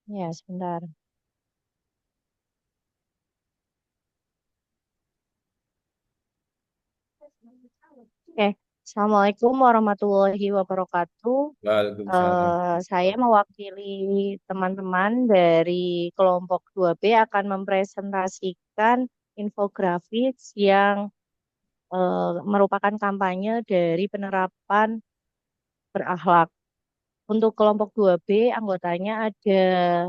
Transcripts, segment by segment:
Ya, sebentar. Oke, Assalamualaikum warahmatullahi wabarakatuh. Waalaikumsalam. Saya mewakili teman-teman dari kelompok 2B akan mempresentasikan infografis yang merupakan kampanye dari penerapan berakhlak. Untuk kelompok 2B, anggotanya ada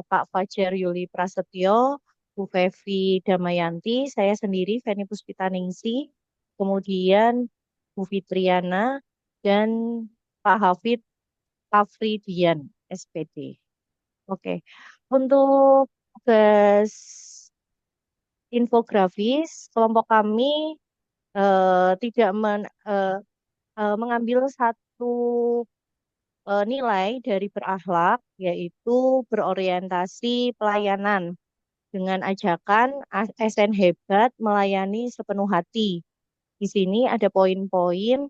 Pak Fajar Yuli Prasetyo, Bu Fevi Damayanti, saya sendiri, Feni Puspitaningsih, kemudian Bu Fitriana, dan Pak Hafid Afridian, SPD. Oke, untuk tugas infografis, kelompok kami tidak mengambil satu nilai dari berakhlak, yaitu berorientasi pelayanan dengan ajakan ASN hebat melayani sepenuh hati. Di sini ada poin-poin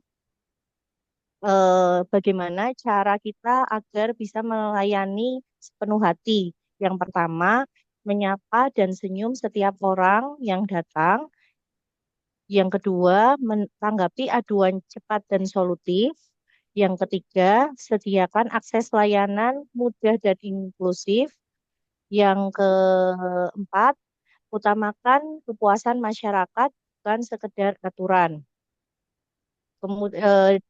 bagaimana cara kita agar bisa melayani sepenuh hati. Yang pertama, menyapa dan senyum setiap orang yang datang. Yang kedua, menanggapi aduan cepat dan solutif. Yang ketiga, sediakan akses layanan mudah dan inklusif. Yang keempat, utamakan kepuasan masyarakat bukan sekedar aturan. Kemudian,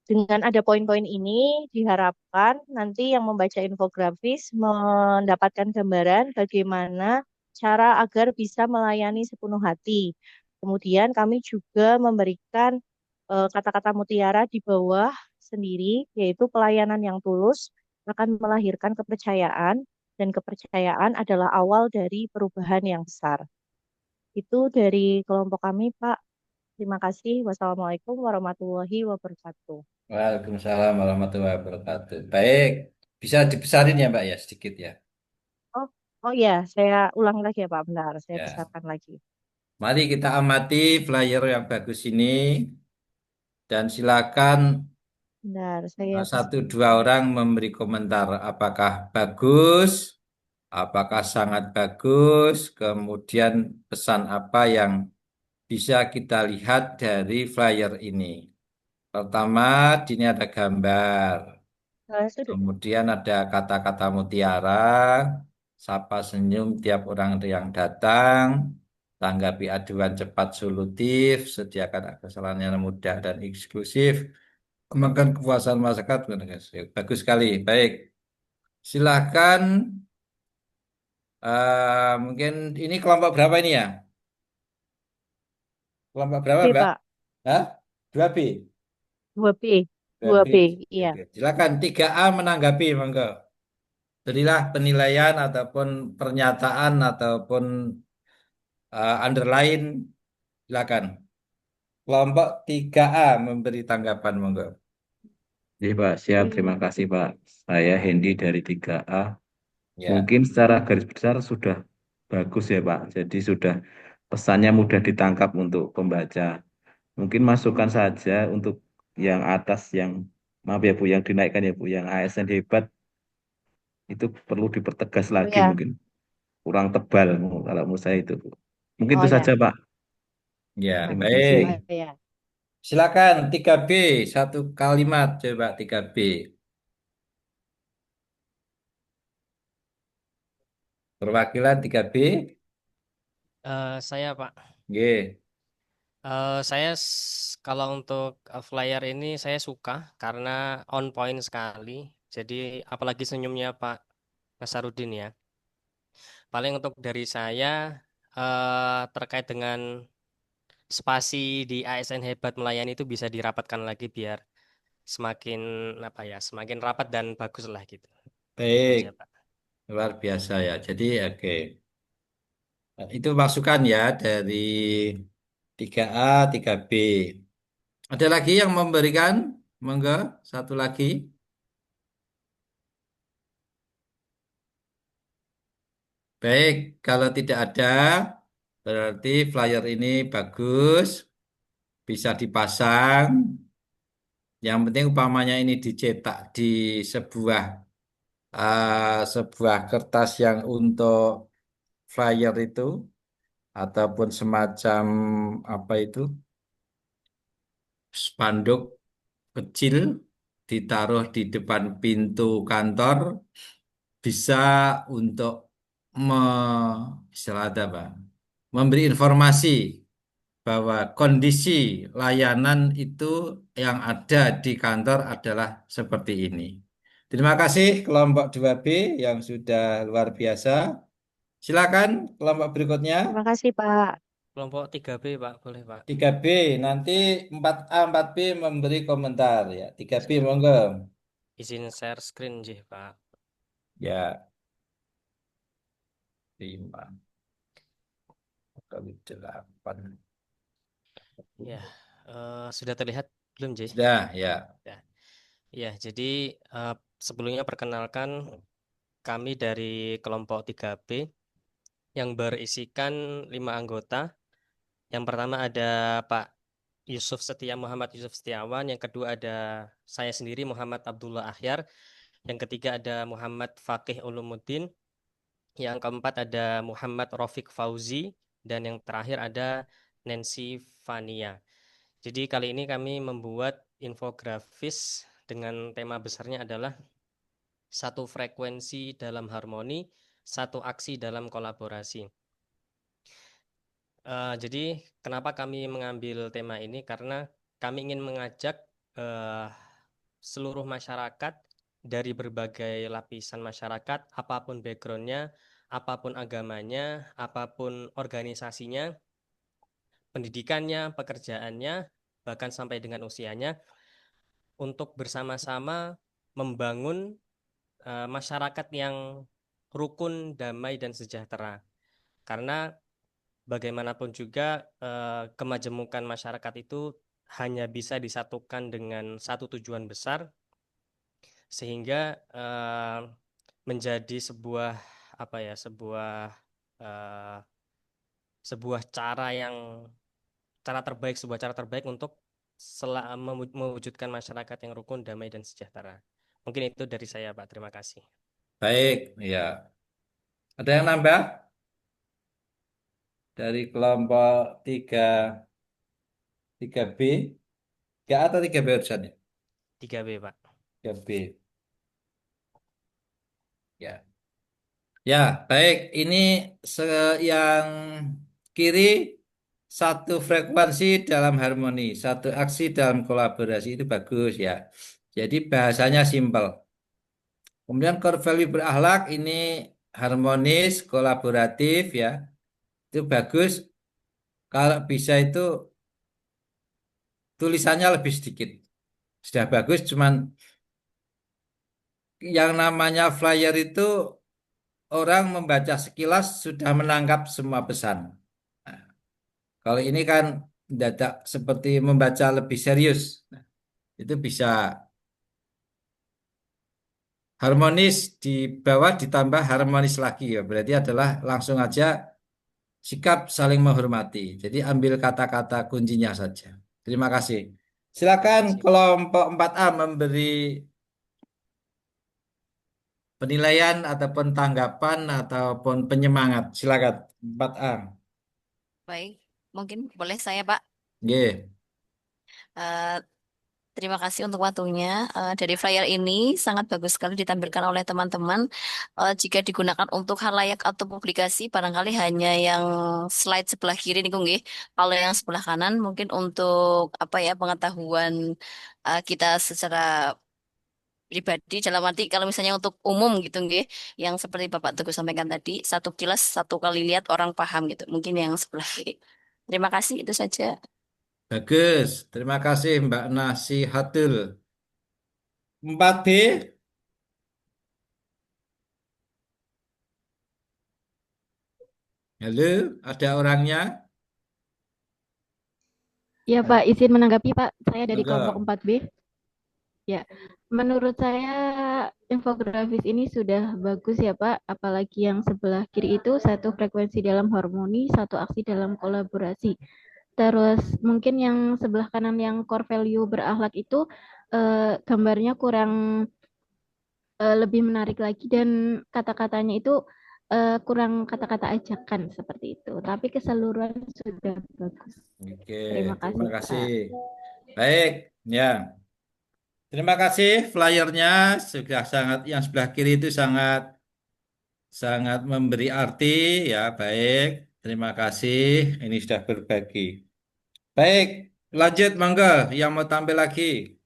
dengan ada poin-poin ini, diharapkan nanti yang membaca infografis mendapatkan gambaran bagaimana cara agar bisa melayani sepenuh hati. Kemudian kami juga memberikan kata-kata mutiara di bawah sendiri, yaitu pelayanan yang tulus akan melahirkan kepercayaan, dan kepercayaan adalah awal dari perubahan yang besar. Itu dari kelompok kami, Pak. Terima kasih. Wassalamualaikum warahmatullahi wabarakatuh. Waalaikumsalam warahmatullahi wabarakatuh. Baik, bisa dibesarin ya Mbak ya sedikit ya. Oh, oh ya, saya ulang lagi ya Pak, bentar. Saya Ya, besarkan lagi. mari kita amati flyer yang bagus ini dan silakan Bentar, saya satu besar. dua orang memberi komentar apakah bagus, apakah sangat bagus, kemudian pesan apa yang bisa kita lihat dari flyer ini. Pertama, di sini ada gambar. Sudah. Kemudian ada kata-kata mutiara, sapa senyum tiap orang yang datang, tanggapi aduan cepat solutif, sediakan kesalahan yang mudah dan eksklusif, kembangkan kepuasan masyarakat. Bagus sekali. Baik, silakan. Mungkin ini kelompok berapa ini ya? Kelompok berapa, B Mbak? Pak, Hah? 2B. 2B. 2B. 2B, iya. Oke. Silakan 3A menanggapi, monggo. Berilah penilaian ataupun pernyataan ataupun underline, silakan. Kelompok 3A memberi tanggapan, monggo. Jadi Pak, siap. Terima Oke. kasih Pak. Saya Hendy dari 3A. Ya, Mungkin secara garis besar sudah bagus ya Pak. Jadi sudah pesannya mudah ditangkap untuk pembaca. Mungkin masukkan saja untuk yang atas yang, maaf ya Bu, yang dinaikkan ya Bu, yang ASN hebat itu perlu dipertegas Oh lagi ya, mungkin. Kurang tebal kalau menurut saya itu Bu. Mungkin oh itu saja ya. Pak. ya, Terima baik. Oh kasih. ya. Silakan 3B, satu kalimat coba 3B. Perwakilan 3B. Saya Pak, G. kalau untuk flyer ini saya suka karena on point sekali. Jadi apalagi senyumnya Pak Nasarudin ya. Paling untuk dari saya terkait dengan spasi di ASN hebat melayani itu bisa dirapatkan lagi biar semakin apa ya, semakin rapat dan bagus lah gitu. Itu Baik, aja Pak. luar biasa ya. Jadi, oke. Itu masukan ya dari 3A, 3B. Ada lagi yang memberikan? Monggo, satu lagi. Baik, kalau tidak ada, berarti flyer ini bagus, bisa dipasang. Yang penting umpamanya ini dicetak di sebuah sebuah kertas yang untuk flyer itu ataupun semacam apa itu spanduk kecil ditaruh di depan pintu kantor bisa untuk me, istilah ada apa? Memberi informasi bahwa kondisi layanan itu yang ada di kantor adalah seperti ini. Terima kasih kelompok 2B yang sudah luar biasa. Silakan kelompok berikutnya. Terima kasih, Pak. Kelompok 3B, Pak, boleh, Pak. 3B, nanti 4A, 4B memberi komentar ya. 3B Siap. monggo. Izin share screen, Jih, Pak. Ya, 5 kali 8. Ya, sudah terlihat belum, Jih? Sudah, ya. Ya, ya. Jadi sebelumnya perkenalkan kami dari kelompok 3B yang berisikan 5 anggota. Yang pertama ada Pak Muhammad Yusuf Setiawan. Yang kedua ada saya sendiri Muhammad Abdullah Ahyar. Yang ketiga ada Muhammad Fakih Ulumuddin. Yang keempat ada Muhammad Rafiq Fauzi. Dan yang terakhir ada Nancy Fania. Jadi kali ini kami membuat infografis dengan tema besarnya adalah satu frekuensi dalam harmoni, satu aksi dalam kolaborasi. Jadi kenapa kami mengambil tema ini? Karena kami ingin mengajak seluruh masyarakat dari berbagai lapisan masyarakat, apapun backgroundnya, apapun agamanya, apapun organisasinya, pendidikannya, pekerjaannya, bahkan sampai dengan usianya, untuk bersama-sama membangun masyarakat yang rukun, damai, dan sejahtera. Karena bagaimanapun juga kemajemukan masyarakat itu hanya bisa disatukan dengan satu tujuan besar, sehingga menjadi sebuah apa ya, eh, sebuah sebuah cara terbaik untuk mewujudkan masyarakat yang rukun, damai, dan sejahtera. Mungkin itu dari saya, Pak. Terima kasih. Baik, ya. Ada yang nambah dari kelompok 3B? 3A atau 3B urusannya? 3B, Pak. 3B. Ya. Ya, baik. Ini yang kiri satu frekuensi dalam harmoni, satu aksi dalam kolaborasi itu bagus ya. Jadi bahasanya simpel. Kemudian core value berakhlak ini harmonis, kolaboratif ya. Itu bagus. Kalau bisa itu tulisannya lebih sedikit. Sudah bagus, cuman yang namanya flyer itu orang membaca sekilas sudah menangkap semua pesan. Nah, kalau ini kan mendadak seperti membaca lebih serius. Nah, itu bisa harmonis di bawah ditambah harmonis lagi ya. Berarti adalah langsung aja sikap saling menghormati. Jadi ambil kata-kata kuncinya saja. Terima kasih. Terima Silakan kasih, Pak. kelompok 4A memberi penilaian ataupun tanggapan ataupun penyemangat. Silakan 4A. Baik, mungkin boleh saya, Pak. Nggih. Eh, Terima kasih untuk waktunya. Dari flyer ini sangat bagus sekali ditampilkan oleh teman-teman. Jika digunakan untuk halayak atau publikasi, barangkali hanya yang slide sebelah kiri nih, nggih. Kalau yang sebelah kanan mungkin untuk apa ya, pengetahuan kita secara pribadi, dalam arti kalau misalnya untuk umum gitu, nggih, yang seperti Bapak Teguh sampaikan tadi, satu kilas satu kali lihat orang paham gitu. Mungkin yang sebelah kiri. Terima kasih, itu saja. Bagus. Terima kasih Mbak Nasihatul. 4B. Halo, ada orangnya? Ya Pak, izin menanggapi Pak, saya dari kelompok Monggo. 4B. Ya, menurut saya infografis ini sudah bagus ya Pak, apalagi yang sebelah kiri itu satu frekuensi dalam harmoni, satu aksi dalam kolaborasi. Terus mungkin yang sebelah kanan yang core value berakhlak itu gambarnya kurang lebih menarik lagi dan kata-katanya itu kurang kata-kata ajakan seperti itu. Tapi keseluruhan sudah bagus. Oke, Terima terima kasih, kasih. Kak. Baik, ya. Terima kasih flyernya sudah sangat yang sebelah kiri itu sangat sangat memberi arti ya. Baik, terima kasih. Ini sudah berbagi. Baik, lanjut monggo yang mau tampil lagi.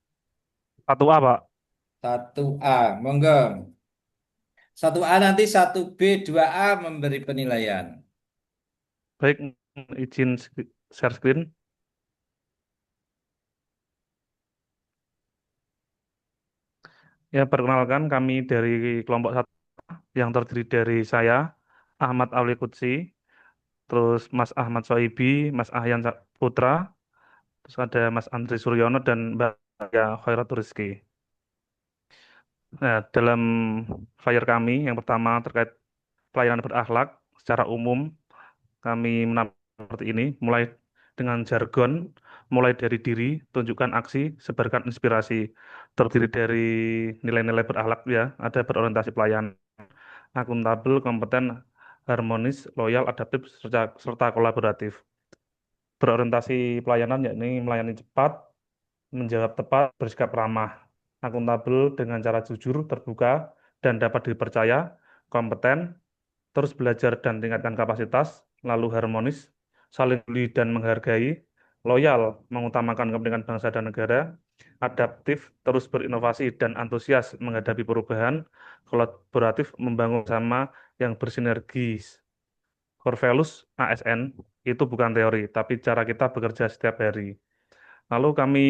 1A, Pak. 1A, monggo. 1A nanti 1B, 2A memberi penilaian. Baik, izin share screen. Ya, perkenalkan kami dari kelompok 1 yang terdiri dari saya, Ahmad Auli Kutsi, terus Mas Ahmad Soibi, Mas Ahyan Putra, terus ada Mas Andri Suryono dan Mbak Ya Khairatul Rizki. Nah, dalam flyer kami yang pertama terkait pelayanan berakhlak secara umum, kami menampilkan seperti ini, mulai dengan jargon, mulai dari diri, tunjukkan aksi, sebarkan inspirasi, terdiri dari nilai-nilai berakhlak ya, ada berorientasi pelayanan, akuntabel, kompeten, harmonis, loyal, adaptif, serta kolaboratif. Berorientasi pelayanan yakni melayani cepat, menjawab tepat, bersikap ramah, akuntabel dengan cara jujur, terbuka, dan dapat dipercaya, kompeten, terus belajar dan tingkatkan kapasitas, lalu harmonis, saling peduli dan menghargai, loyal, mengutamakan kepentingan bangsa dan negara, adaptif, terus berinovasi dan antusias menghadapi perubahan, kolaboratif, membangun sama yang bersinergis. Core values ASN itu bukan teori, tapi cara kita bekerja setiap hari. Lalu kami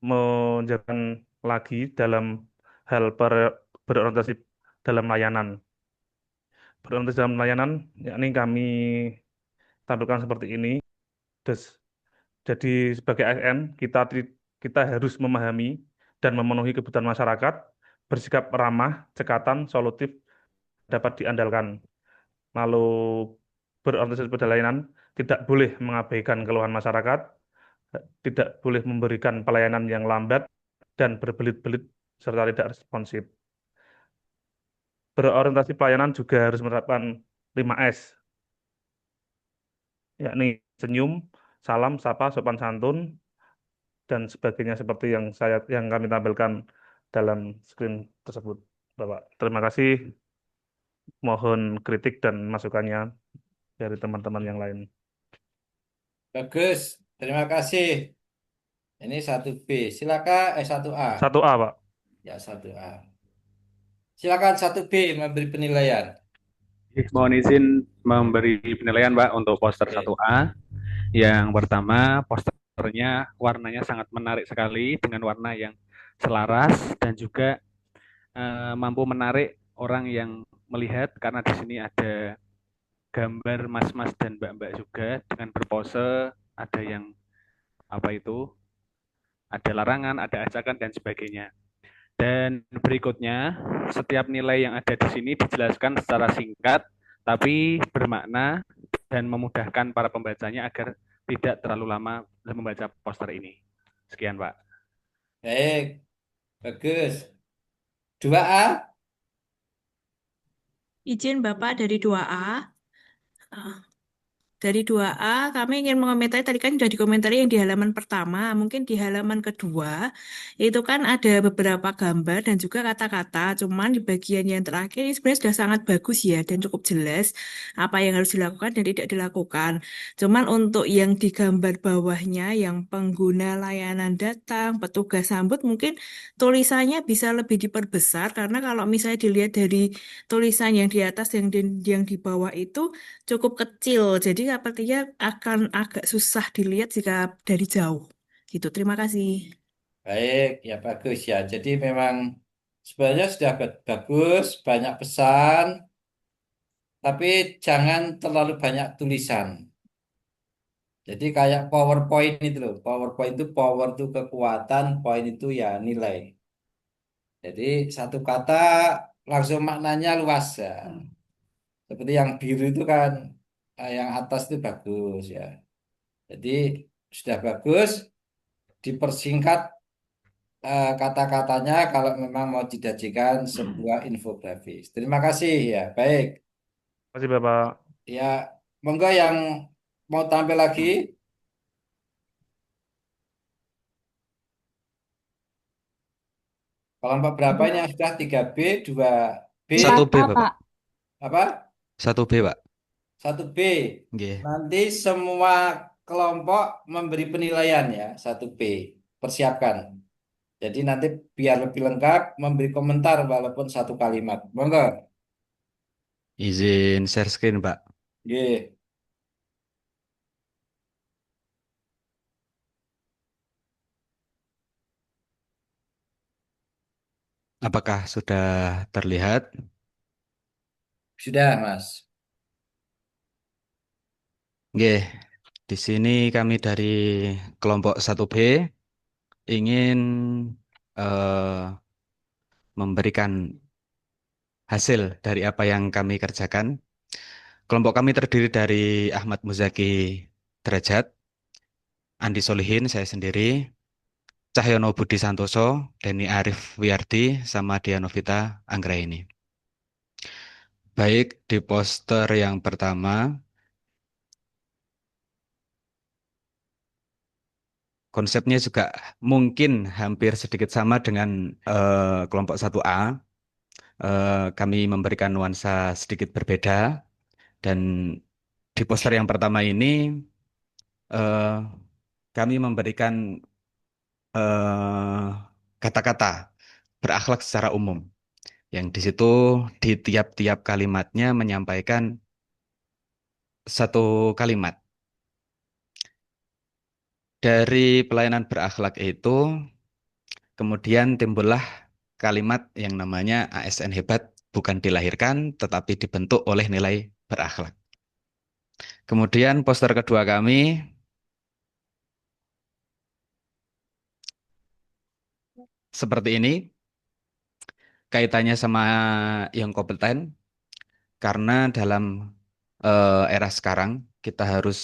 menjalankan lagi dalam hal berorientasi dalam layanan. Berorientasi dalam layanan, yakni kami tampilkan seperti ini. Jadi sebagai ASN, kita harus memahami dan memenuhi kebutuhan masyarakat, bersikap ramah, cekatan, solutif, dapat diandalkan. Lalu berorientasi pada layanan, tidak boleh mengabaikan keluhan masyarakat, tidak boleh memberikan pelayanan yang lambat dan berbelit-belit serta tidak responsif. Berorientasi pelayanan juga harus menerapkan 5S, yakni senyum, salam, sapa, sopan santun, dan sebagainya seperti yang kami tampilkan dalam screen tersebut, Bapak. Terima kasih. Mohon kritik dan masukannya dari teman-teman yang lain. Bagus, terima kasih. Ini 1B. Silakan 1A. 1A, Pak. Ya, 1A. Silakan 1B memberi penilaian. Mohon izin memberi penilaian, Pak, untuk poster Oke. 1A. Yang pertama, posternya warnanya sangat menarik sekali dengan warna yang selaras dan juga mampu menarik orang yang melihat karena di sini ada gambar mas-mas dan mbak-mbak juga dengan berpose, ada yang ada larangan, ada ajakan dan sebagainya. Dan berikutnya, setiap nilai yang ada di sini dijelaskan secara singkat, tapi bermakna dan memudahkan para pembacanya agar tidak terlalu lama membaca poster ini. Sekian, Pak. Baik, bagus. 2A. Izin Bapak dari 2A. Dari 2A, kami ingin mengomentari, tadi kan sudah dikomentari yang di halaman pertama, mungkin di halaman kedua, itu kan ada beberapa gambar dan juga kata-kata, cuman di bagian yang terakhir ini sebenarnya sudah sangat bagus ya, dan cukup jelas apa yang harus dilakukan dan tidak dilakukan. Cuman untuk yang di gambar bawahnya, yang pengguna layanan datang, petugas sambut, mungkin tulisannya bisa lebih diperbesar, karena kalau misalnya dilihat dari tulisan yang di atas dan yang di bawah itu, cukup kecil, jadi sepertinya akan agak susah dilihat jika dari jauh. Gitu, terima kasih. Baik, ya bagus ya. Jadi memang sebenarnya sudah bagus, banyak pesan, tapi jangan terlalu banyak tulisan. Jadi kayak PowerPoint itu loh. PowerPoint itu power itu kekuatan, point itu ya nilai. Jadi satu kata langsung maknanya luas ya. Seperti yang biru itu kan, yang atas itu bagus ya. Jadi sudah bagus, dipersingkat kata-katanya kalau memang mau dijadikan sebuah infografis. Terima kasih ya. Baik. Terima kasih Bapak. Ya, monggo yang mau tampil lagi. Kelompok berapa ini yang sudah 3B, 2B, 1B, 4A, Bapak. Pak. apa? 1B, Pak. 1B. Nggih. Nanti semua kelompok memberi penilaian ya, 1B. Persiapkan. Jadi nanti biar lebih lengkap memberi komentar walaupun satu kalimat. Monggo. Izin share screen, Pak. Nggih. Apakah sudah terlihat? Sudah, Mas. Nggih. Di sini kami dari kelompok 1B ingin eh, memberikan hasil dari apa yang kami kerjakan. Kelompok kami terdiri dari Ahmad Muzaki Derajat, Andi Solihin, saya sendiri, Cahyono Budi Santoso, Denny Arif Wiyardi, sama Dianovita Anggraini. Baik, di poster yang pertama, konsepnya juga mungkin hampir sedikit sama dengan kelompok 1A. Kami memberikan nuansa sedikit berbeda, dan di poster yang pertama ini eh, kami memberikan eh, kata-kata berakhlak secara umum, yang di situ di tiap-tiap kalimatnya menyampaikan satu kalimat. Dari pelayanan berakhlak itu, kemudian timbullah kalimat yang namanya ASN hebat bukan dilahirkan, tetapi dibentuk oleh nilai berakhlak. Kemudian poster kedua kami, seperti ini, kaitannya sama yang kompeten, karena dalam era sekarang kita harus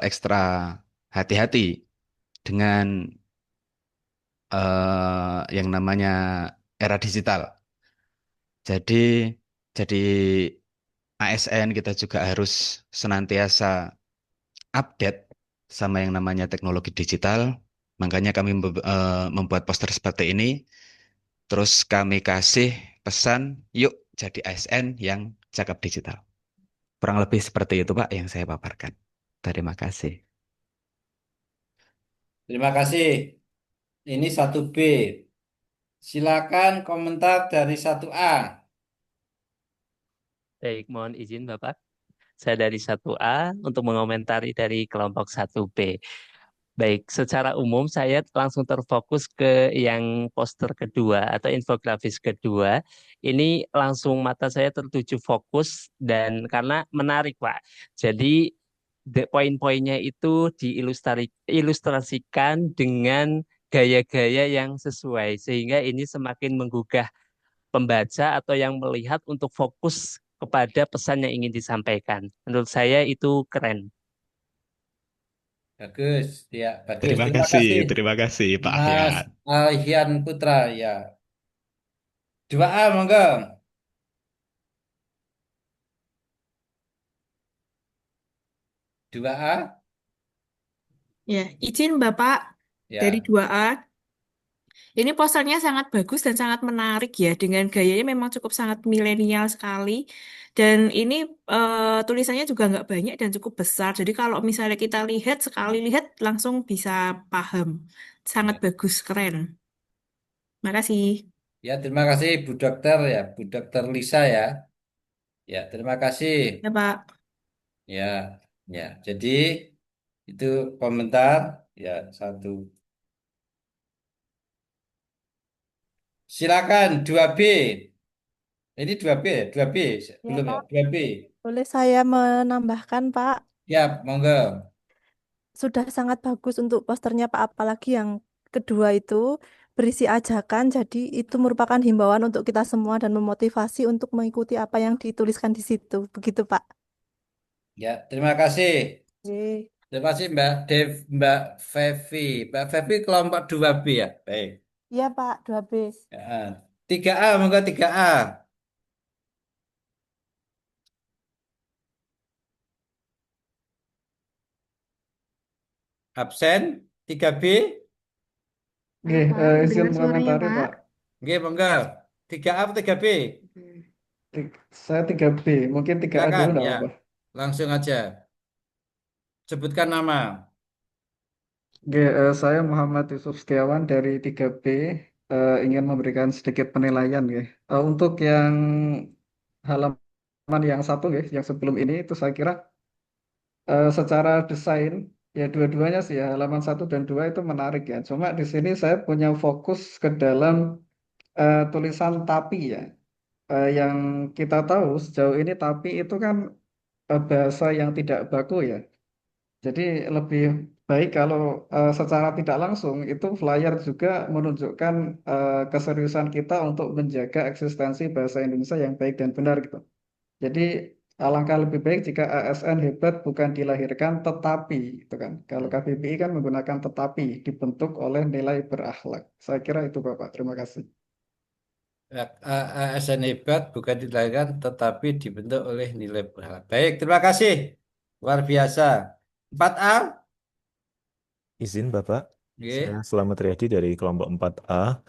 ekstra hati-hati dengan yang namanya era digital. Jadi, jadi ASN kita juga harus senantiasa update sama yang namanya teknologi digital. Makanya kami membuat poster seperti ini. Terus kami kasih pesan, yuk jadi ASN yang cakap digital. Kurang lebih seperti itu, Pak, yang saya paparkan. Terima kasih. Terima kasih. Ini 1B. Silakan komentar dari 1A. Baik, mohon izin Bapak. Saya dari 1A untuk mengomentari dari kelompok 1B. Baik, secara umum saya langsung terfokus ke yang poster kedua atau infografis kedua. Ini langsung mata saya tertuju fokus dan karena menarik, Pak. Jadi poin-poinnya itu diilustrasikan dengan gaya-gaya yang sesuai sehingga ini semakin menggugah pembaca atau yang melihat untuk fokus kepada pesan yang ingin disampaikan. Menurut saya itu keren. Bagus, ya, bagus. Terima kasih, Terima kasih Pak Mas Ahyat. Alhian Putra. Ya, 2A, monggo. 2A, Ya, izin Bapak dari ya. 2A. Ini posternya sangat bagus dan sangat menarik ya, dengan gayanya memang cukup sangat milenial sekali. Dan ini tulisannya juga nggak banyak dan cukup besar. Jadi kalau misalnya kita lihat, sekali lihat langsung bisa paham. Sangat Ya, bagus, keren. Makasih. ya, terima kasih Bu Dokter ya, Bu Dokter Lisa ya. Ya, terima kasih. Ya, Pak. Ya, ya. Jadi itu komentar ya satu. Silakan 2B. Ini 2B, 2B Ya, belum ya? Pak. 2B. Boleh saya menambahkan, Pak? Ya, monggo. Sudah sangat bagus untuk posternya, Pak. Apalagi yang kedua itu berisi ajakan. Jadi itu merupakan himbauan untuk kita semua dan memotivasi untuk mengikuti apa yang dituliskan di situ. Begitu, Pak. Ya, terima kasih. Oke. Terima kasih Mbak Dev, Mbak Fevi. Mbak Fevi kelompok 2B ya. Baik. Iya Pak, 2B. Ya. 3A, monggo 3A. Absen. 3B. Nggih, Halo Pak, izin mendengar suaranya mengomentari Pak. Pak. Nggih, monggo. 3A atau 3B? Saya 3B, mungkin 3A dulu Silakan enggak ya. apa-apa. Langsung aja. Sebutkan nama. Nggih, saya Muhammad Yusuf Setiawan dari 3B, ingin memberikan sedikit penilaian nggih. Untuk yang halaman yang satu nggih, yang sebelum ini itu saya kira secara desain ya dua-duanya sih ya halaman satu dan dua itu menarik ya. Cuma di sini saya punya fokus ke dalam tulisan tapi ya. Yang kita tahu sejauh ini tapi itu kan bahasa yang tidak baku ya. Jadi lebih baik kalau secara tidak langsung itu flyer juga menunjukkan keseriusan kita untuk menjaga eksistensi bahasa Indonesia yang baik dan benar gitu. Jadi alangkah lebih baik jika ASN hebat bukan dilahirkan tetapi itu kan. Kalau KBBI kan menggunakan tetapi dibentuk oleh nilai berakhlak. Saya kira itu Bapak. Terima kasih. ASN hebat bukan dilahirkan tetapi dibentuk oleh nilai berharga. Baik, terima kasih. Luar biasa. 4A. Izin Bapak, saya Nggih. Selamat Riyadi dari kelompok 4A.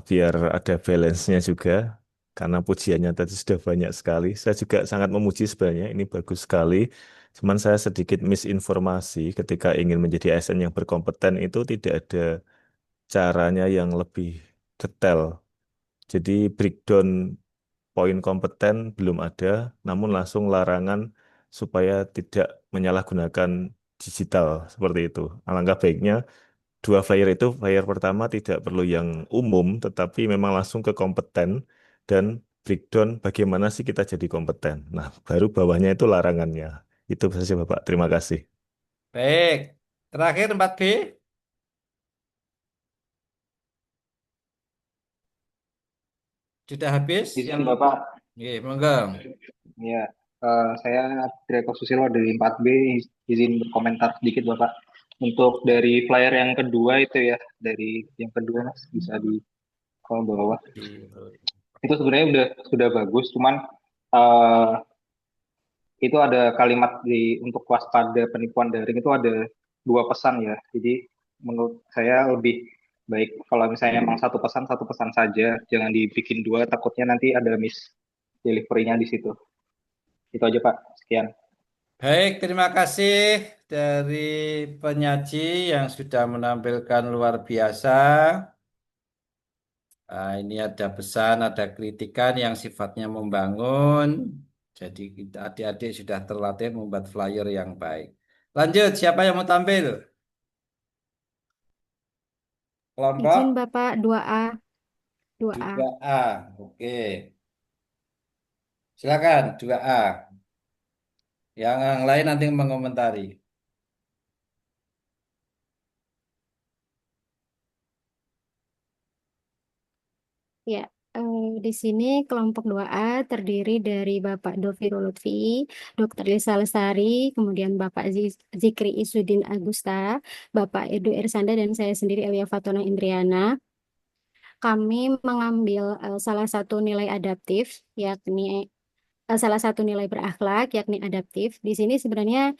Biar ada balance-nya juga, karena pujiannya tadi sudah banyak sekali. Saya juga sangat memuji sebenarnya, ini bagus sekali. Cuman saya sedikit misinformasi ketika ingin menjadi ASN yang berkompeten itu tidak ada caranya yang lebih detail. Jadi breakdown poin kompeten belum ada, namun langsung larangan supaya tidak menyalahgunakan digital seperti itu. Alangkah baiknya dua flyer itu, flyer pertama tidak perlu yang umum, tetapi memang langsung ke kompeten dan breakdown bagaimana sih kita jadi kompeten. Nah, baru bawahnya itu larangannya. Itu saja Bapak, terima kasih. Baik. Terakhir 4B. Sudah habis? Izin Bapak, Nggih, monggo. ya saya Direktur Susilo dari 4B, izin berkomentar sedikit Bapak. Untuk dari flyer yang kedua itu ya, dari yang kedua Mas bisa di kolom bawah. Itu sebenarnya sudah bagus, cuman eh, itu ada kalimat untuk waspada penipuan daring itu ada 2 pesan ya. Jadi menurut saya lebih baik kalau misalnya emang satu pesan saja, jangan dibikin 2, takutnya nanti ada miss delivery-nya di situ. Itu aja Pak, sekian. Baik, terima kasih dari penyaji yang sudah menampilkan luar biasa. Ini ada pesan, ada kritikan yang sifatnya membangun. Jadi kita adik-adik sudah terlatih membuat flyer yang baik. Lanjut, siapa yang mau tampil? Kelompok Izin Bapak 2A. 2A. 2A. Oke. Silakan 2A. Yang lain nanti mengomentari. Ya, di sini kelompok 2A terdiri dari Bapak Doviro Lutfi, Dr. Lisa Lestari, kemudian Bapak Zikri Isudin Agusta, Bapak Edu Irsanda, dan saya sendiri Elia Fatona Indriana. Kami mengambil salah satu nilai adaptif, yakni salah satu nilai berakhlak yakni adaptif. Di sini sebenarnya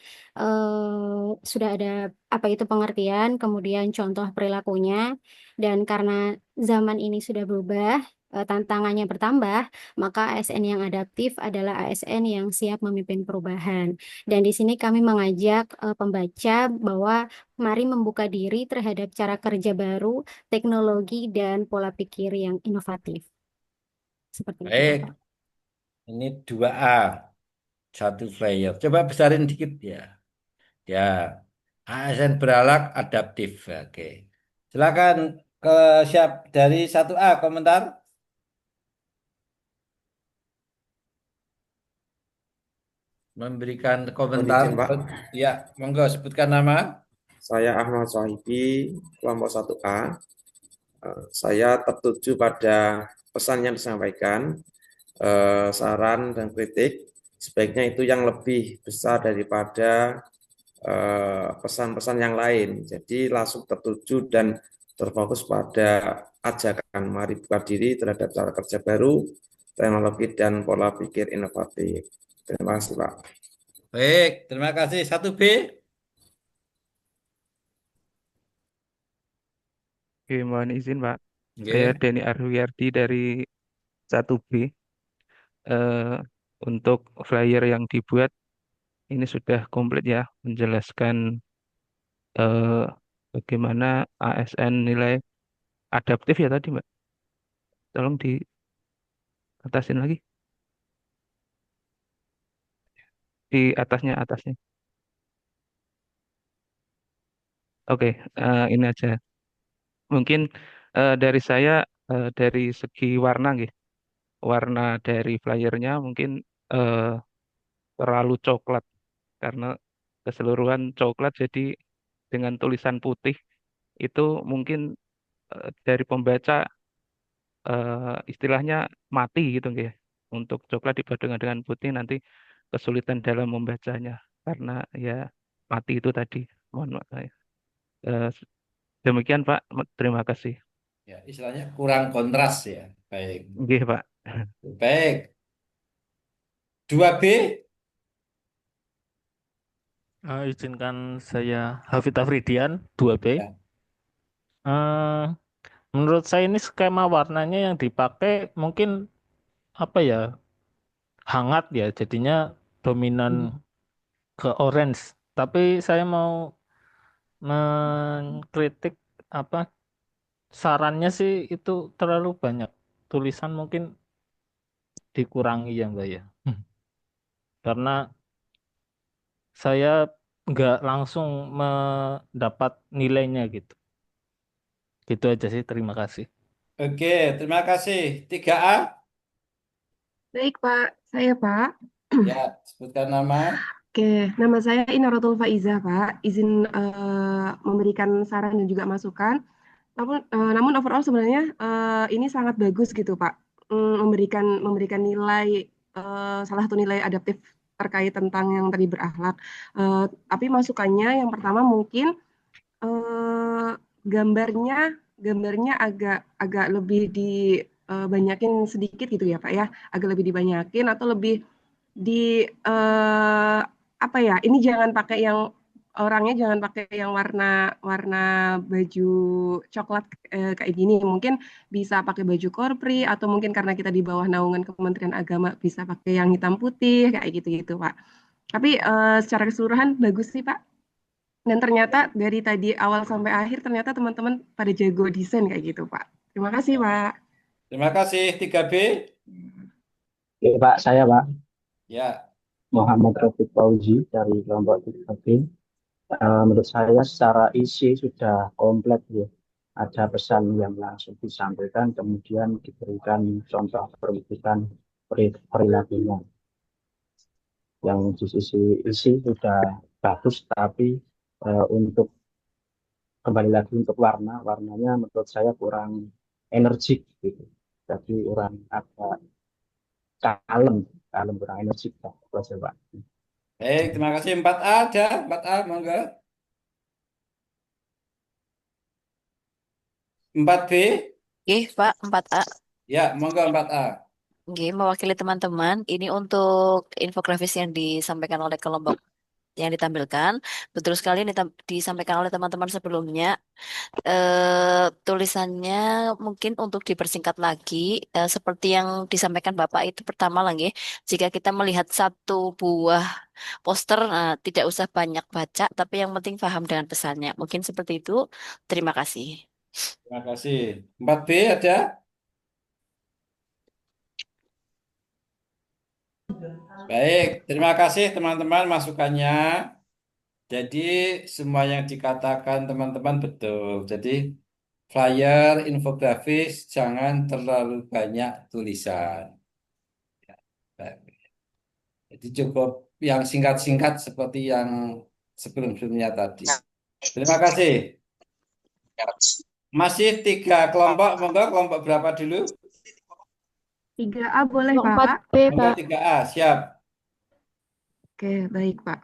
sudah ada apa itu pengertian, kemudian contoh perilakunya, dan karena zaman ini sudah berubah, tantangannya bertambah, maka ASN yang adaptif adalah ASN yang siap memimpin perubahan. Dan di sini kami mengajak pembaca bahwa mari membuka diri terhadap cara kerja baru, teknologi, dan pola pikir yang inovatif. Seperti itu, Baik, Bapak. ini 2A. Satu flyer. Coba besarin dikit ya. Ya, ASN beralak adaptif. Oke. Silakan ke siap dari 1A komentar. Memberikan komentar. izin, Pak. Ya, monggo sebutkan nama. Saya Ahmad Sohibi, kelompok 1A. Saya tertuju pada pesan yang disampaikan, saran dan kritik. Sebaiknya itu yang lebih besar daripada pesan-pesan yang lain. Jadi langsung tertuju dan terfokus pada ajakan mari buka diri terhadap cara kerja baru, teknologi, dan pola pikir inovatif. Terima kasih, Pak. Baik, terima kasih. 1B. Oke, mohon izin Pak. Saya Nggih. Denny Arwiyardi dari 1B. Eh, untuk flyer yang dibuat ini sudah komplit ya, menjelaskan eh, bagaimana ASN nilai adaptif ya tadi Mbak. Tolong diatasin lagi. Di atasnya. Oke, ini aja. Mungkin dari saya dari segi warna gitu. Warna dari flyernya mungkin eh, terlalu coklat karena keseluruhan coklat jadi dengan tulisan putih itu mungkin dari pembaca istilahnya mati gitu ya. Untuk coklat dipadukan dengan putih nanti kesulitan dalam membacanya karena ya mati itu tadi. Mohon maaf saya. Eh, Demikian Pak, terima kasih. Ya, istilahnya kurang kontras ya. Baik. Nggih, Pak. Baik. 2B. Izinkan saya Hafid Afridian 2B. Ya. Menurut saya ini skema warnanya yang dipakai mungkin apa ya, hangat ya, jadinya dominan ke orange. Tapi saya mau mengkritik apa sarannya sih itu terlalu banyak tulisan, mungkin dikurangi ya Mbak ya. Karena saya nggak langsung mendapat nilainya gitu. Gitu aja sih, terima kasih. Oke, terima kasih. 3A. Baik, Pak. Saya, Pak. Ya, sebutkan nama. Oke, nama saya Inaratul Faiza, Pak. Izin memberikan saran dan juga masukan. Namun overall sebenarnya ini sangat bagus gitu, Pak. Memberikan nilai salah satu nilai adaptif terkait tentang yang tadi berakhlak. Tapi masukannya yang pertama mungkin eh, gambarnya agak lebih dibanyakin sedikit gitu ya, Pak ya. Agak lebih dibanyakin atau lebih di apa ya? Ini jangan pakai yang orangnya jangan pakai yang warna warna baju coklat kayak gini. Mungkin bisa pakai baju korpri atau mungkin karena kita di bawah naungan Kementerian Agama bisa pakai yang hitam putih kayak gitu-gitu, Pak. Tapi secara keseluruhan bagus sih, Pak. Dan ternyata dari tadi awal sampai akhir ternyata teman-teman pada jago desain kayak gitu, Pak. Terima kasih, Pak. Terima kasih. 3B. Oke, Pak, saya Pak Ya. Muhammad Rafiq Fauzi dari kelompok 3B. Menurut saya secara isi sudah komplit ya. Ada pesan yang langsung disampaikan, kemudian diberikan contoh perwujudan perilakunya. Yang di sisi isi sudah bagus, tapi untuk kembali lagi untuk warnanya menurut saya kurang energik gitu. Jadi kurang agak kalem kurang energik Pak. Pak. Baik, terima kasih. 4A ada. 4A, monggo. 4B. Oke, Pak, 4A. Ya, monggo 4A. Oke, mewakili teman-teman, ini untuk infografis yang disampaikan oleh kelompok yang ditampilkan. Betul sekali ini disampaikan oleh teman-teman sebelumnya. Tulisannya mungkin untuk dipersingkat lagi, seperti yang disampaikan Bapak itu pertama lagi, jika kita melihat satu buah poster, tidak usah banyak baca, tapi yang penting paham dengan pesannya. Mungkin seperti itu. Terima kasih. Terima kasih. 4B ada? Baik, terima kasih teman-teman masukannya. Jadi semua yang dikatakan teman-teman betul. Jadi flyer, infografis, jangan terlalu banyak tulisan. Ya, baik. Jadi cukup yang singkat-singkat seperti yang sebelum-sebelumnya tadi. Terima kasih. Masih 3 kelompok, monggo kelompok berapa dulu? 3A boleh, Kelompok Pak? 4B, Monggo Pak. 3A, siap. Oke, baik, Pak.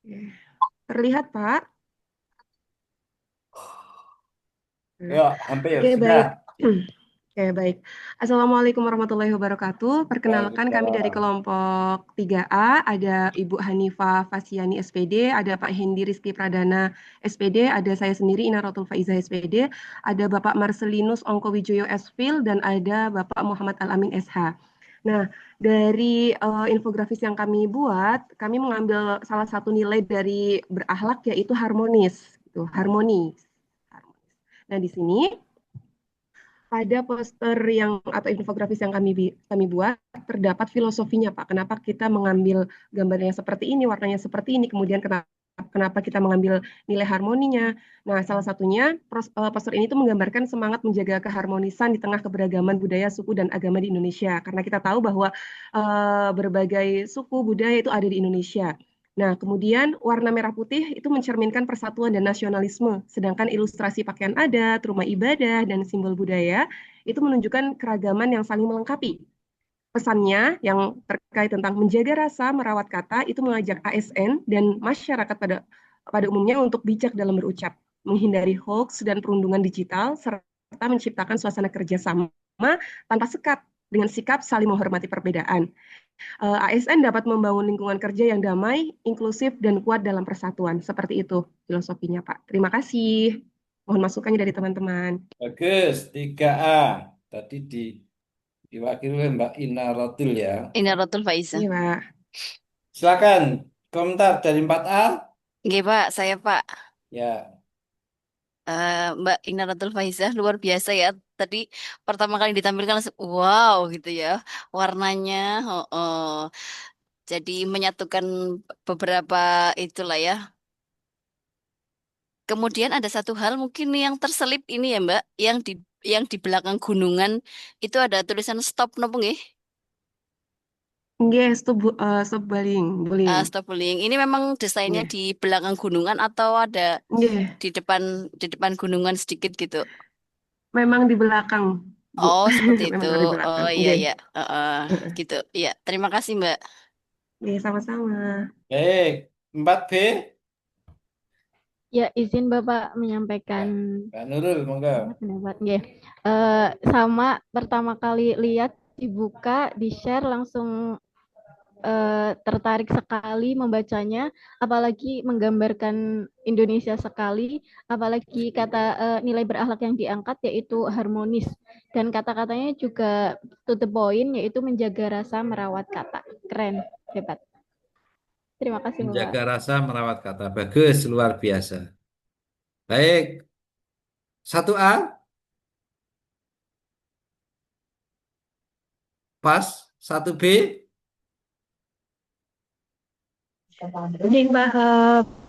Oke. Terlihat, Pak? Nah, Ya, hampir Oke, baik. sudah. Oke, baik. Assalamualaikum warahmatullahi wabarakatuh. Perkenalkan kami dari Waalaikumsalam. kelompok 3A, ada Ibu Hanifah Fasiani SPD, ada Pak Hendi Rizky Pradana SPD, ada saya sendiri Inarotul Faizah SPD, ada Bapak Marcelinus Ongko Wijoyo Esfil, dan ada Bapak Muhammad Al-Amin SH. Nah, dari infografis yang kami buat, kami mengambil salah satu nilai dari berakhlak yaitu harmonis, gitu, harmoni. Nah, di sini pada poster yang atau infografis yang kami buat terdapat filosofinya Pak. Kenapa kita mengambil gambar yang seperti ini, warnanya seperti ini, kemudian kenapa kita mengambil nilai harmoninya. Nah, salah satunya poster ini tuh menggambarkan semangat menjaga keharmonisan di tengah keberagaman budaya, suku dan agama di Indonesia. Karena kita tahu bahwa berbagai suku budaya itu ada di Indonesia. Nah, kemudian warna merah putih itu mencerminkan persatuan dan nasionalisme, sedangkan ilustrasi pakaian adat, rumah ibadah, dan simbol budaya itu menunjukkan keragaman yang saling melengkapi. Pesannya yang terkait tentang menjaga rasa, merawat kata, itu mengajak ASN dan masyarakat pada umumnya untuk bijak dalam berucap, menghindari hoax dan perundungan digital, serta menciptakan suasana kerjasama tanpa sekat dengan sikap saling menghormati perbedaan. ASN dapat membangun lingkungan kerja yang damai, inklusif, dan kuat dalam persatuan. Seperti itu filosofinya, Pak. Terima kasih. Mohon masukannya dari teman-teman. Bagus, 3A. Tadi diwakili oleh Mbak Ina Rotul ya. Inarotul Faizah. Iya, Pak. Silakan komentar dari 4A. Nggih, Pak, saya Pak. Ya, Mbak Inarotul Faizah luar biasa ya. Tadi pertama kali ditampilkan langsung wow gitu ya. Warnanya, jadi menyatukan beberapa itulah ya. Kemudian ada satu hal mungkin yang terselip ini ya Mbak, yang di belakang gunungan itu ada tulisan stop nopo nggih? Nggih, stop bullying, bullying. Stop bullying. Ini memang desainnya Nggih. di belakang gunungan atau ada Nggih, di depan gunungan sedikit gitu? memang di belakang, Bu. Oh, seperti itu. Memang di Oh belakang. iya Nggih. iya. Gitu. Iya, terima kasih Mbak. Nggih, sama-sama. baik. 4B. Ya, izin Bapak menyampaikan Mbak Nurul, monggo. pendapat. Nggih. Sama pertama kali lihat dibuka, di-share langsung tertarik sekali membacanya, apalagi menggambarkan Indonesia sekali, apalagi kata nilai berakhlak yang diangkat yaitu harmonis, dan kata-katanya juga to the point, yaitu menjaga rasa, merawat kata. Keren, hebat. Terima kasih Menjaga Bapak. rasa, merawat kata. Bagus, luar biasa. Baik. 1A. Pas. 1B. Jadi Mbak,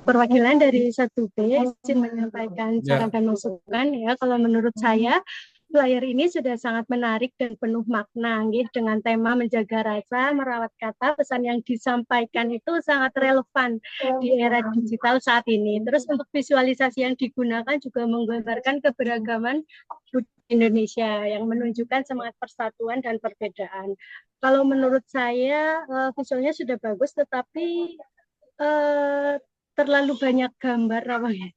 perwakilan dari 1B izin menyampaikan Ya. saran dan masukan ya. Kalau menurut saya flyer ini sudah sangat menarik dan penuh makna nggih, dengan tema menjaga rasa, merawat kata. Pesan yang disampaikan itu sangat relevan di era digital saat ini. Terus untuk visualisasi yang digunakan juga menggambarkan keberagaman budaya Indonesia yang menunjukkan semangat persatuan dan perbedaan. Kalau menurut saya visualnya sudah bagus, tetapi terlalu banyak gambar apa ya?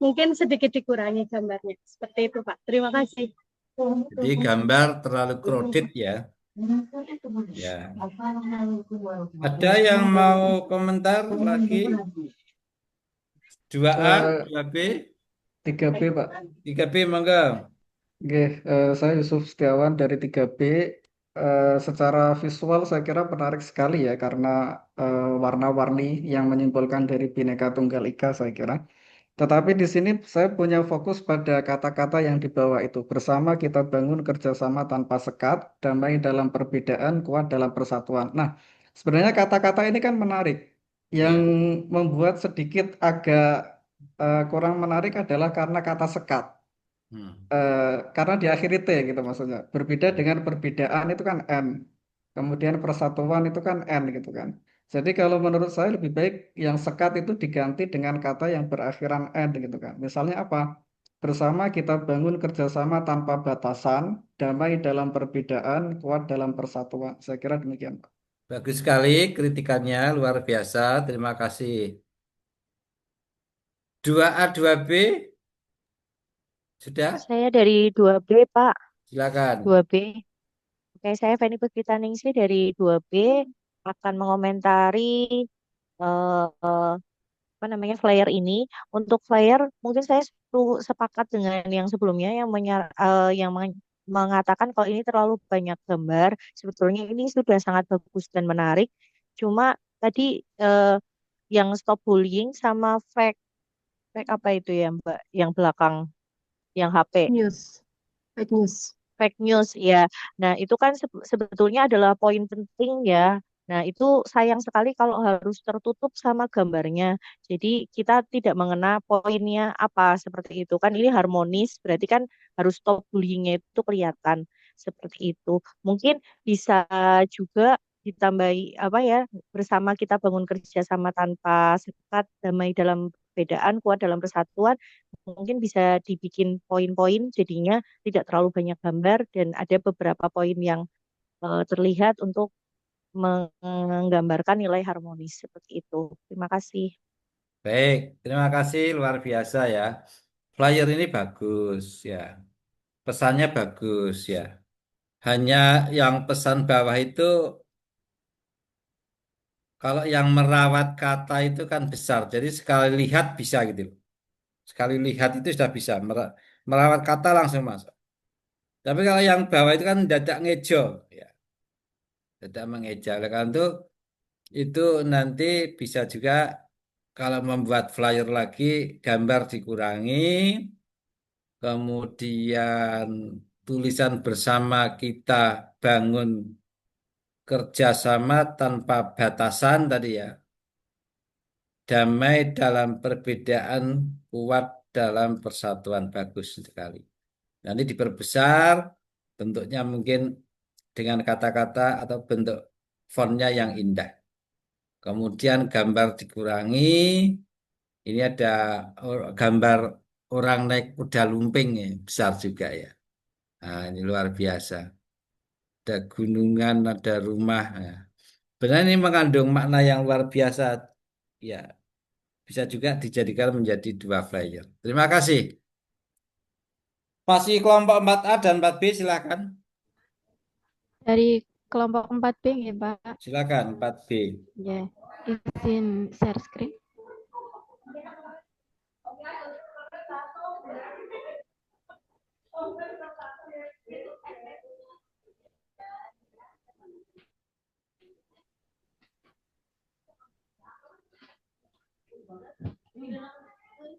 Mungkin sedikit dikurangi gambarnya. Seperti itu, Pak. Terima kasih. Jadi gambar terlalu crowded ya. Ya. Ada yang mau komentar lagi? 2A, 2B, 3B, Pak. 3B, monggo. Oke, saya Yusuf Setiawan dari 3B. Secara visual saya kira menarik sekali ya karena warna-warni yang menyimbolkan dari Bhinneka Tunggal Ika saya kira. Tetapi di sini saya punya fokus pada kata-kata yang di bawah itu. Bersama kita bangun kerjasama tanpa sekat, damai dalam perbedaan, kuat dalam persatuan. Nah, sebenarnya kata-kata ini kan menarik. Yang membuat sedikit agak kurang menarik adalah karena kata sekat. Karena di akhir T gitu maksudnya. Berbeda dengan perbedaan itu kan N. Kemudian persatuan itu kan N gitu kan. Jadi kalau menurut saya lebih baik yang sekat itu diganti dengan kata yang berakhiran N gitu kan. Misalnya apa? Bersama kita bangun kerjasama tanpa batasan, damai dalam perbedaan, kuat dalam persatuan. Saya kira demikian, Pak. Bagus sekali kritikannya, luar biasa. Terima kasih. 2A, 2B, sudah? Saya dari 2B, Pak. Silakan. 2B. Oke, saya Feni Putri dari 2B akan mengomentari eh, apa namanya flyer ini. Untuk flyer mungkin saya sepakat dengan yang sebelumnya yang mengatakan kalau ini terlalu banyak gambar. Sebetulnya ini sudah sangat bagus dan menarik. Cuma tadi yang stop bullying sama fake fake apa itu ya Mbak, yang belakang yang HP. News, fake news. Fake news ya. Nah, itu kan sebetulnya adalah poin penting ya. Nah, itu sayang sekali kalau harus tertutup sama gambarnya. Jadi kita tidak mengena poinnya apa seperti itu. Kan ini harmonis, berarti kan harus stop bullying-nya itu kelihatan seperti itu. Mungkin bisa juga ditambahi apa ya, bersama kita bangun kerjasama tanpa sekat, damai dalam perbedaan, kuat dalam persatuan. Mungkin bisa dibikin poin-poin jadinya tidak terlalu banyak gambar dan ada beberapa poin yang terlihat untuk menggambarkan nilai harmonis seperti itu. Terima kasih. Baik, terima kasih luar biasa ya. Flyer ini bagus ya. Pesannya bagus ya. Hanya yang pesan bawah itu kalau yang merawat kata itu kan besar. Jadi sekali lihat bisa gitu loh. Sekali lihat itu sudah bisa. Merawat kata langsung masuk. Tapi kalau yang bawah itu kan dadak ngejo ya. Dadak mengeja. Oleh karena itu nanti bisa juga kalau membuat flyer lagi gambar dikurangi, kemudian tulisan bersama kita bangun kerjasama tanpa batasan tadi ya. Damai dalam perbedaan, kuat dalam persatuan. Bagus sekali. Nanti diperbesar, bentuknya mungkin dengan kata-kata atau bentuk fontnya yang indah. Kemudian gambar dikurangi. Ini ada gambar orang naik kuda lumping ya, besar juga ya. Nah, ini luar biasa. Ada gunungan, ada rumah. Ya. Benar ini mengandung makna yang luar biasa. Ya, bisa juga dijadikan menjadi 2 flyer. Terima kasih. Masih kelompok 4A dan 4B silakan. Dari kelompok 4B ya, Pak. Silakan 4B. Ya, izin share screen.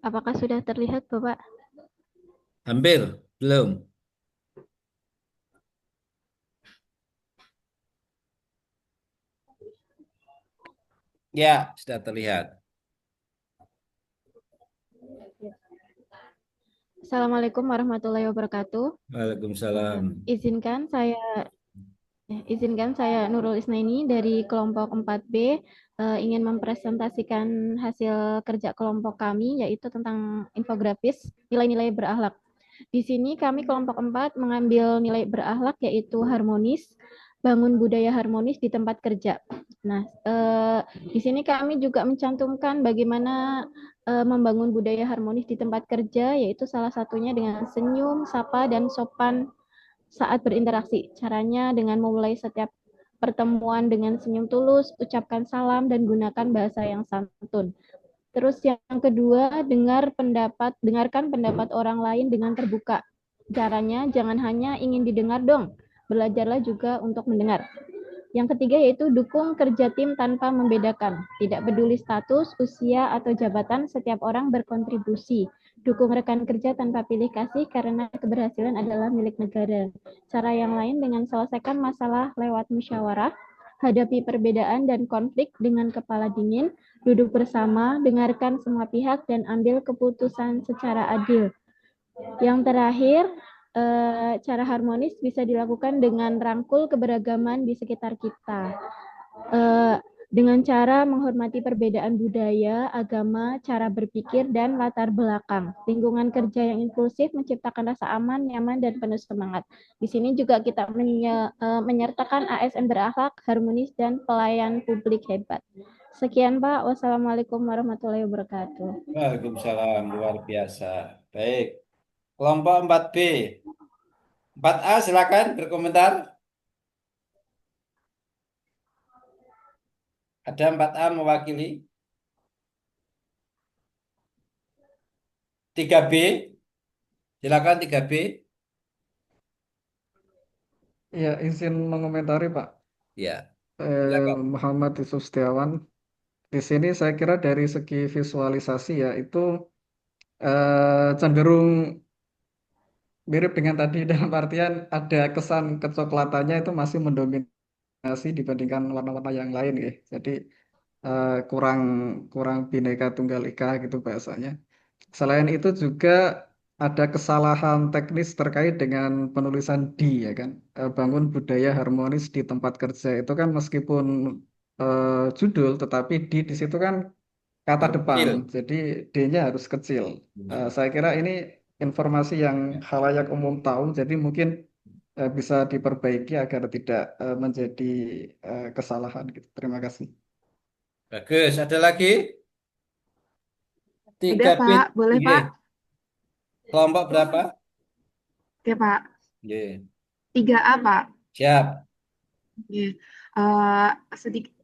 Apakah sudah terlihat, Bapak? Hampir, belum. Ya, sudah terlihat. Assalamualaikum warahmatullahi wabarakatuh. Waalaikumsalam. Izinkan saya Nurul Isnaini dari kelompok 4B ingin mempresentasikan hasil kerja kelompok kami yaitu tentang infografis nilai-nilai berakhlak. Di sini kami kelompok 4 mengambil nilai berakhlak yaitu harmonis, bangun budaya harmonis di tempat kerja. Nah, di sini kami juga mencantumkan bagaimana membangun budaya harmonis di tempat kerja, yaitu salah satunya dengan senyum, sapa, dan sopan saat berinteraksi. Caranya dengan memulai setiap pertemuan dengan senyum tulus, ucapkan salam, dan gunakan bahasa yang santun. Terus yang kedua, dengarkan pendapat orang lain dengan terbuka. Caranya jangan hanya ingin didengar dong, belajarlah juga untuk mendengar. Yang ketiga yaitu dukung kerja tim tanpa membedakan. Tidak peduli status, usia, atau jabatan, setiap orang berkontribusi. Dukung rekan kerja tanpa pilih kasih karena keberhasilan adalah milik negara. Cara yang lain dengan selesaikan masalah lewat musyawarah, hadapi perbedaan dan konflik dengan kepala dingin, duduk bersama, dengarkan semua pihak, dan ambil keputusan secara adil. Yang terakhir, cara harmonis bisa dilakukan dengan rangkul keberagaman di sekitar kita. Dengan cara menghormati perbedaan budaya, agama, cara berpikir, dan latar belakang. Lingkungan kerja yang inklusif menciptakan rasa aman, nyaman, dan penuh semangat. Di sini juga kita menyertakan ASN berakhlak, harmonis, dan pelayan publik hebat. Sekian Pak. Wassalamualaikum warahmatullahi wabarakatuh. Waalaikumsalam, luar biasa. Baik, kelompok 4B. 4A silakan berkomentar. Ada 4A mewakili. 3B, silakan 3B. Ya, izin mengomentari Pak. Ya, silakan. Muhammad Yusuf Setiawan. Di sini saya kira dari segi visualisasi ya itu cenderung mirip dengan tadi dalam artian ada kesan kecoklatannya itu masih mendominasi dibandingkan warna-warna yang lain ya. Jadi kurang kurang Bhinneka Tunggal Ika gitu bahasanya. Selain itu juga ada kesalahan teknis terkait dengan penulisan D ya kan. Bangun budaya harmonis di tempat kerja itu kan meskipun judul tetapi di situ kan kata depan. Kecil. Jadi D-nya harus kecil. Saya kira ini informasi yang khalayak umum tahu jadi mungkin bisa diperbaiki agar tidak menjadi kesalahan gitu. Terima kasih. Bagus, ada lagi? Ada 3B. Pak, boleh Iya. Pak? Kelompok berapa? Oke Pak, Iya. 3A Pak. Siap. Oke. Sedikit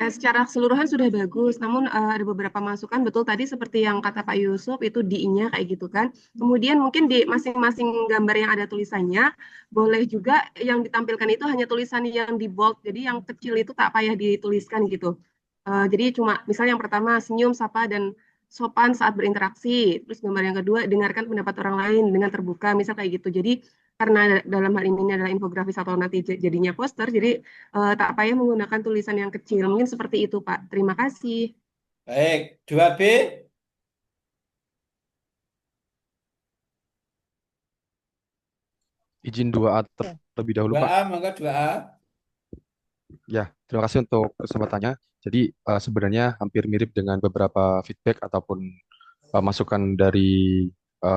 secara keseluruhan sudah bagus, namun ada beberapa masukan betul tadi seperti yang kata Pak Yusuf itu D-nya kayak gitu kan. Kemudian mungkin di masing-masing gambar yang ada tulisannya boleh juga yang ditampilkan itu hanya tulisan yang di bold, jadi yang kecil itu tak payah dituliskan gitu. Jadi cuma misalnya yang pertama senyum, sapa dan sopan saat berinteraksi. Terus gambar yang kedua dengarkan pendapat orang lain dengan terbuka, misal kayak gitu. Jadi karena dalam hal ini adalah infografis atau nanti jadinya poster, jadi tak payah menggunakan tulisan yang kecil. Mungkin seperti itu, Pak. Terima kasih. Baik, 2B. Izin 2A terlebih dahulu, 2A, Pak. monggo 2A. Ya, terima kasih untuk kesempatannya. Jadi sebenarnya hampir mirip dengan beberapa feedback ataupun masukan dari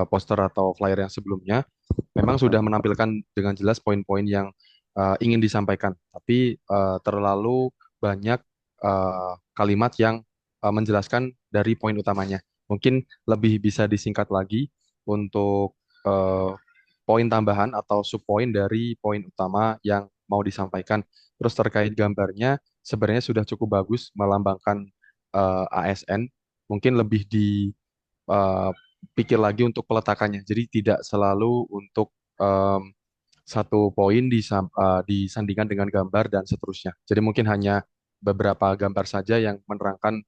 poster atau flyer yang sebelumnya. Memang sudah menampilkan dengan jelas poin-poin yang ingin disampaikan, tapi terlalu banyak kalimat yang menjelaskan dari poin utamanya. Mungkin lebih bisa disingkat lagi untuk poin tambahan atau subpoin dari poin utama yang mau disampaikan. Terus terkait gambarnya, sebenarnya sudah cukup bagus melambangkan ASN. Mungkin lebih dipikir lagi untuk peletakannya. Jadi tidak selalu untuk satu poin disandingkan dengan gambar dan seterusnya. Jadi mungkin hanya beberapa gambar saja yang menerangkan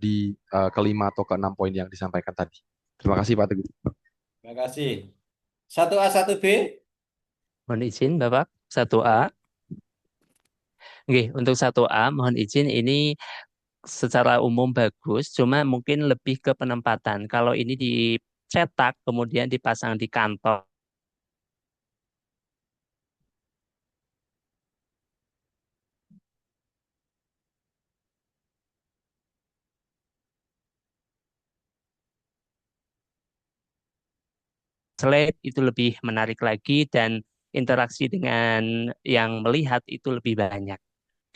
di kelima atau keenam poin yang disampaikan tadi. Terima kasih Pak Teguh. Terima kasih. 1A, 1B. Mohon izin Bapak, 1A. Oke, untuk 1A mohon izin ini secara umum bagus, cuma mungkin lebih ke penempatan. Kalau ini dicetak kemudian dipasang di kantor, slide itu lebih menarik lagi dan interaksi dengan yang melihat itu lebih banyak.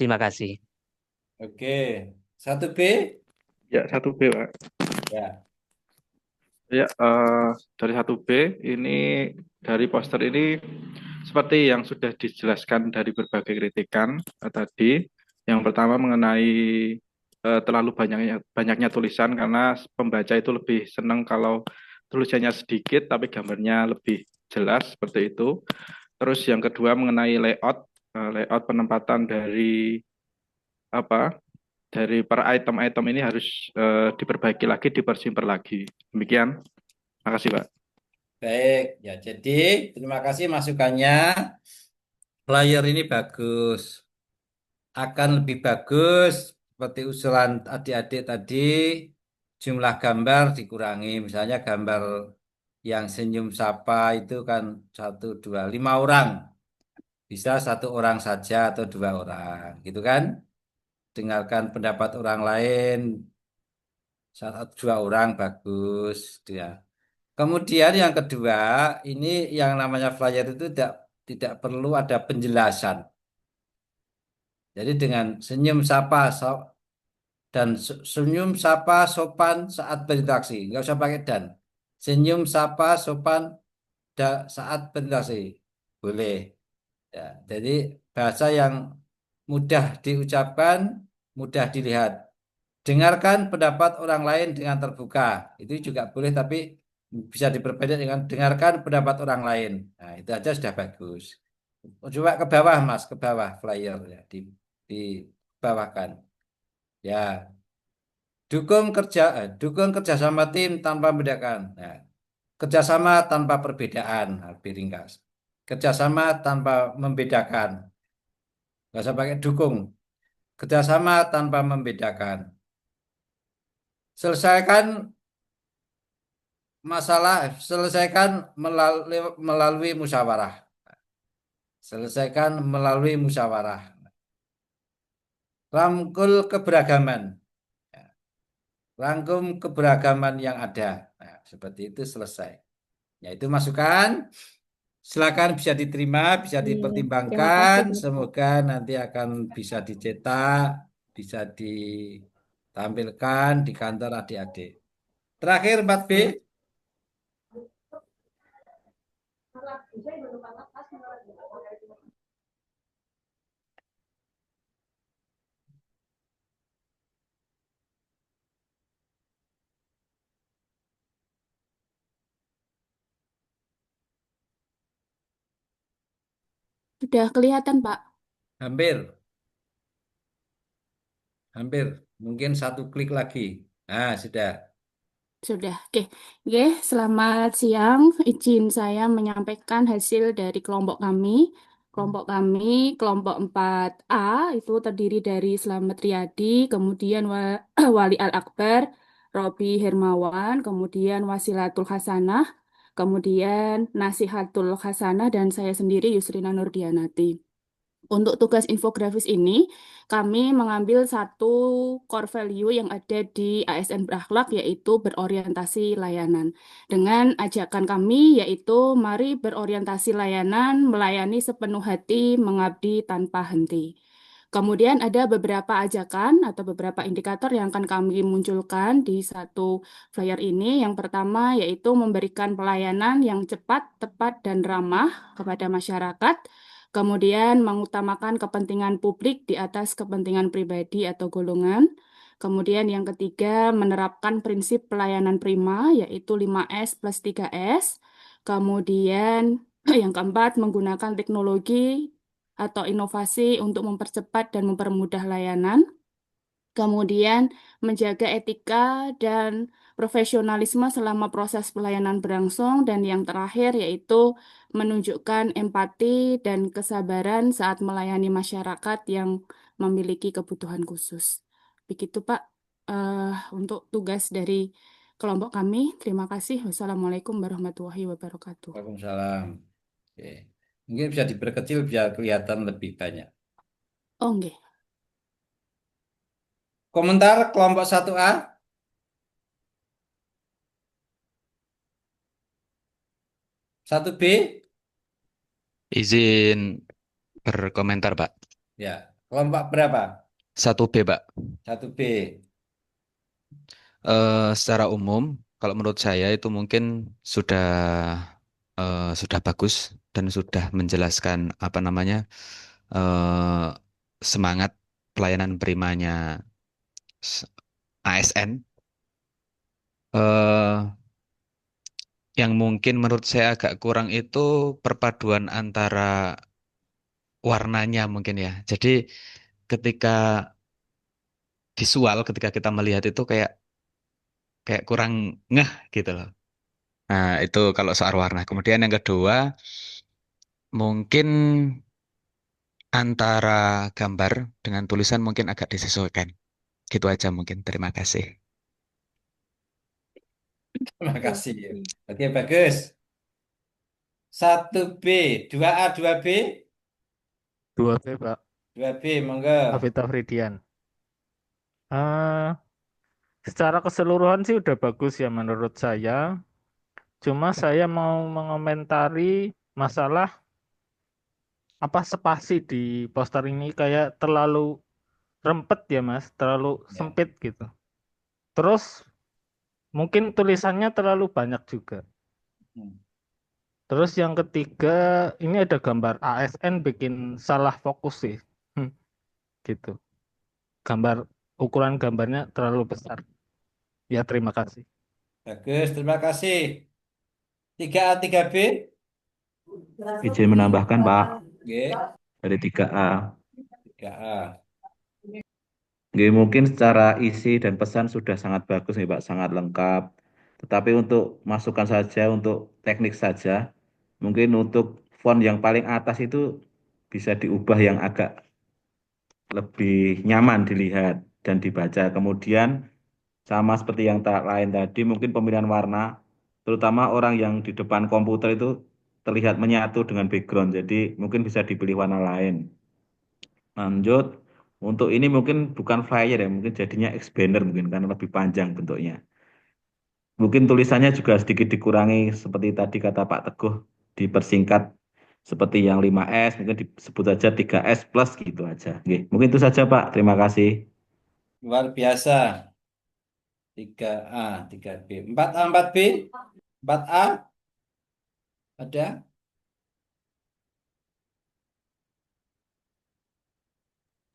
Terima kasih. Oke, 1B. Ya, 1B, Pak. Ya. Ya, dari 1B ini dari poster ini seperti yang sudah dijelaskan dari berbagai kritikan tadi. Yang pertama mengenai terlalu banyaknya tulisan karena pembaca itu lebih senang kalau tulisannya sedikit tapi gambarnya lebih jelas seperti itu. Terus yang kedua mengenai layout penempatan dari per item-item ini harus diperbaiki lagi, dipersimpel lagi. Demikian. Terima kasih, Pak. Baik, ya jadi terima kasih masukannya. Flyer ini bagus. Akan lebih bagus seperti usulan adik-adik tadi, jumlah gambar dikurangi. Misalnya gambar yang senyum sapa itu kan 1, 2, 5 orang. Bisa 1 orang saja atau 2 orang, gitu kan? Dengarkan pendapat orang lain, 1, 2 orang bagus, ya. Kemudian yang kedua, ini yang namanya flyer itu tidak perlu ada penjelasan. Jadi dengan senyum sapa Dan senyum, sapa, sopan saat berinteraksi. Nggak usah pakai dan. Senyum, sapa, sopan saat berinteraksi. Boleh. Ya, jadi bahasa yang mudah diucapkan, mudah dilihat. Dengarkan pendapat orang lain dengan terbuka. Itu juga boleh, tapi bisa diperpendek dengan dengarkan pendapat orang lain. Nah, itu aja sudah bagus. Coba ke bawah, Mas, ke bawah flyer ya, di bawahkan. Ya, dukung kerjasama tim tanpa membedakan. Nah, kerjasama tanpa perbedaan, nah, lebih ringkas. Kerjasama tanpa membedakan. Nggak usah pakai dukung. Kerjasama tanpa membedakan. Selesaikan selesaikan melalui musyawarah. Selesaikan melalui musyawarah. Rangkul keberagaman. Ya, rangkum keberagaman yang ada. Nah, seperti itu selesai. Ya, itu masukan. Silakan bisa diterima, bisa Terima kasih, dipertimbangkan. Bapak. Semoga nanti akan bisa dicetak, bisa ditampilkan di kantor adik-adik. Terakhir 4B. Sudah kelihatan, Pak. Hampir, hampir. Mungkin satu klik lagi. Nah, sudah. Sudah, oke. Oke, selamat siang. Izin saya menyampaikan hasil dari kelompok kami. Kelompok kami, kelompok 4A, itu terdiri dari Slamet Riyadi, kemudian Wali Al-Akbar, Robi Hermawan, kemudian Wasilatul Hasanah, kemudian Nasihatul Hasanah, dan saya sendiri Yusrina Nurdianati. Untuk tugas infografis ini, kami mengambil satu core value yang ada di ASN Berakhlak, yaitu berorientasi layanan. Dengan ajakan kami, yaitu mari berorientasi layanan, melayani sepenuh hati, mengabdi tanpa henti. Kemudian ada beberapa ajakan atau beberapa indikator yang akan kami munculkan di satu flyer ini. Yang pertama yaitu memberikan pelayanan yang cepat, tepat, dan ramah kepada masyarakat. Kemudian mengutamakan kepentingan publik di atas kepentingan pribadi atau golongan. Kemudian yang ketiga, menerapkan prinsip pelayanan prima, yaitu 5S plus 3S. Kemudian yang keempat, menggunakan teknologi atau inovasi untuk mempercepat dan mempermudah layanan. Kemudian menjaga etika dan profesionalisme selama proses pelayanan berlangsung. Dan yang terakhir yaitu menunjukkan empati dan kesabaran saat melayani masyarakat yang memiliki kebutuhan khusus. Begitu Pak, untuk tugas dari kelompok kami. Terima kasih. Wassalamualaikum warahmatullahi wabarakatuh. Waalaikumsalam. Oke. Mungkin bisa diperkecil biar kelihatan lebih banyak. Oh, enggak. Komentar kelompok 1A. Satu B. Izin berkomentar, Pak. Ya, kelompok berapa? 1B, Pak. 1B. Secara umum, kalau menurut saya itu mungkin sudah bagus dan sudah menjelaskan apa namanya semangat pelayanan primanya ASN. Yang mungkin menurut saya agak kurang itu perpaduan antara warnanya mungkin ya. Jadi ketika visual, ketika kita melihat itu kayak kayak kurang ngeh gitu loh. Nah, itu kalau soal warna. Kemudian yang kedua, mungkin antara gambar dengan tulisan mungkin agak disesuaikan. Gitu aja mungkin. Terima kasih. Terima kasih. Oke, bagus. 1B, 2A, 2B. 2B, Pak. 2B, monggo. Afita Fridian. Secara keseluruhan sih udah bagus ya menurut saya. Cuma saya mau mengomentari masalah apa spasi di poster ini kayak terlalu rempet ya Mas, terlalu Ya. sempit gitu. Terus mungkin tulisannya terlalu banyak juga. Hmm. Terus yang ketiga, ini ada gambar ASN bikin salah fokus sih. Gitu. Ukuran gambarnya terlalu besar. Ya, terima kasih. Bagus, terima kasih. 3A, 3B. Izin menambahkan, Pak, Oke, dari 3A. 3A. Nggih, mungkin secara isi dan pesan sudah sangat bagus nih, Pak, sangat lengkap. Tetapi untuk masukan saja, untuk teknik saja, mungkin untuk font yang paling atas itu bisa diubah yang agak lebih nyaman dilihat dan dibaca. Kemudian sama seperti yang lain tadi, mungkin pemilihan warna, terutama orang yang di depan komputer itu terlihat menyatu dengan background. Jadi mungkin bisa dipilih warna lain. Lanjut, untuk ini mungkin bukan flyer ya, mungkin jadinya expander mungkin karena lebih panjang bentuknya. Mungkin tulisannya juga sedikit dikurangi seperti tadi kata Pak Teguh, dipersingkat seperti yang 5S, mungkin disebut saja 3S plus gitu aja. Oke, mungkin itu saja Pak, terima kasih. Luar biasa. 3A, 3B. 4A, 4B. 4A. Ada?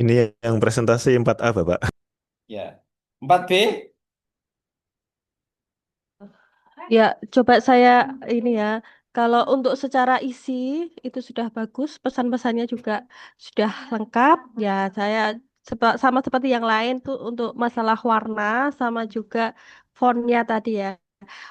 Ini yang presentasi 4A, Bapak. Ya. 4B. Ya, coba saya ini ya. Kalau untuk secara isi itu sudah bagus, pesan-pesannya juga sudah lengkap. Ya, saya sama seperti yang lain tuh untuk masalah warna sama juga fontnya tadi ya.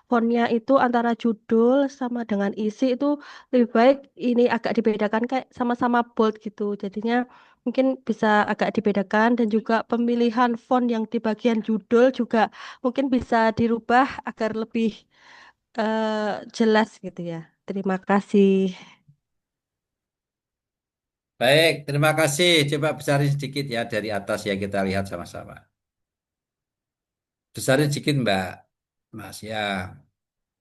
Fontnya itu antara judul sama dengan isi itu lebih baik ini agak dibedakan kayak sama-sama bold gitu. Jadinya mungkin bisa agak dibedakan dan juga pemilihan font yang di bagian judul juga mungkin bisa dirubah agar lebih jelas gitu ya. Terima kasih. Baik, terima kasih. Coba besarin sedikit ya dari atas ya kita lihat sama-sama. Besarin sedikit Mbak. Mas ya.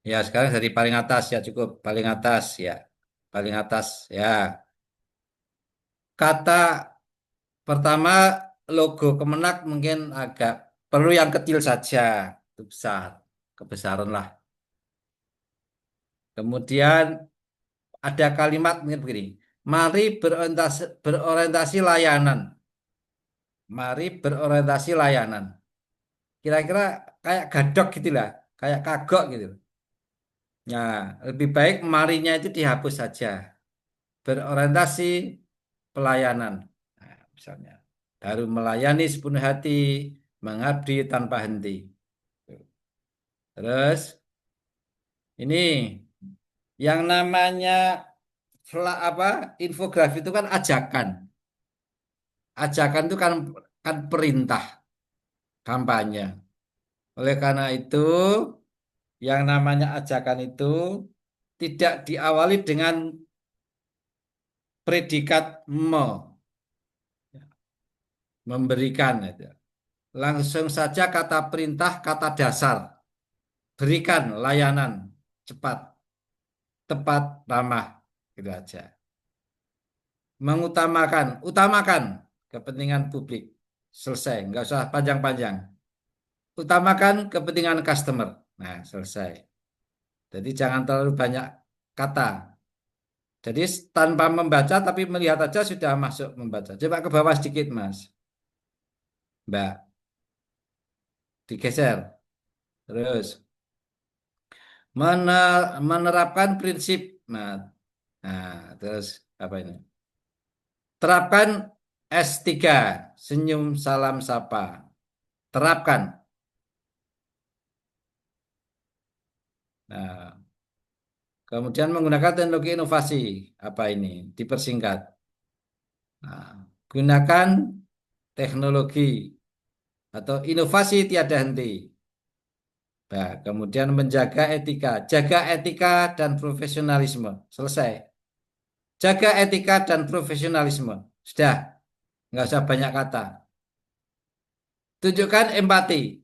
Ya, sekarang dari paling atas ya cukup. Paling atas ya. Paling atas ya. Kata pertama logo Kemenak mungkin agak perlu yang kecil saja. Itu besar. Kebesaran lah. Kemudian ada kalimat mungkin begini. Mari berorientasi layanan. Mari berorientasi layanan. Kira-kira kayak gadok gitu lah. Kayak kagok gitu. Nah, lebih baik marinya itu dihapus saja. Berorientasi pelayanan. Nah, misalnya. Baru melayani sepenuh hati. Mengabdi tanpa henti. Terus, ini yang namanya infografi itu kan ajakan. Ajakan itu kan perintah kampanye. Oleh karena itu, yang namanya ajakan itu tidak diawali dengan predikat memberikan. Langsung saja kata perintah, kata dasar. Berikan layanan cepat, tepat, ramah. Gitu aja. Utamakan kepentingan publik. Selesai, nggak usah panjang-panjang. Utamakan kepentingan customer. Nah, selesai. Jadi jangan terlalu banyak kata. Jadi tanpa membaca tapi melihat aja sudah masuk membaca. Coba ke bawah sedikit, Mas. Mbak, digeser. Terus menerapkan prinsip. Terus apa ini? Terapkan S3, senyum salam sapa. Terapkan. Nah, kemudian menggunakan teknologi inovasi. Apa ini? Dipersingkat. Nah, gunakan teknologi atau inovasi tiada henti. Nah, kemudian menjaga etika. Jaga etika dan profesionalisme. Selesai. Jaga etika dan profesionalisme. Sudah. Nggak usah banyak kata. Tunjukkan empati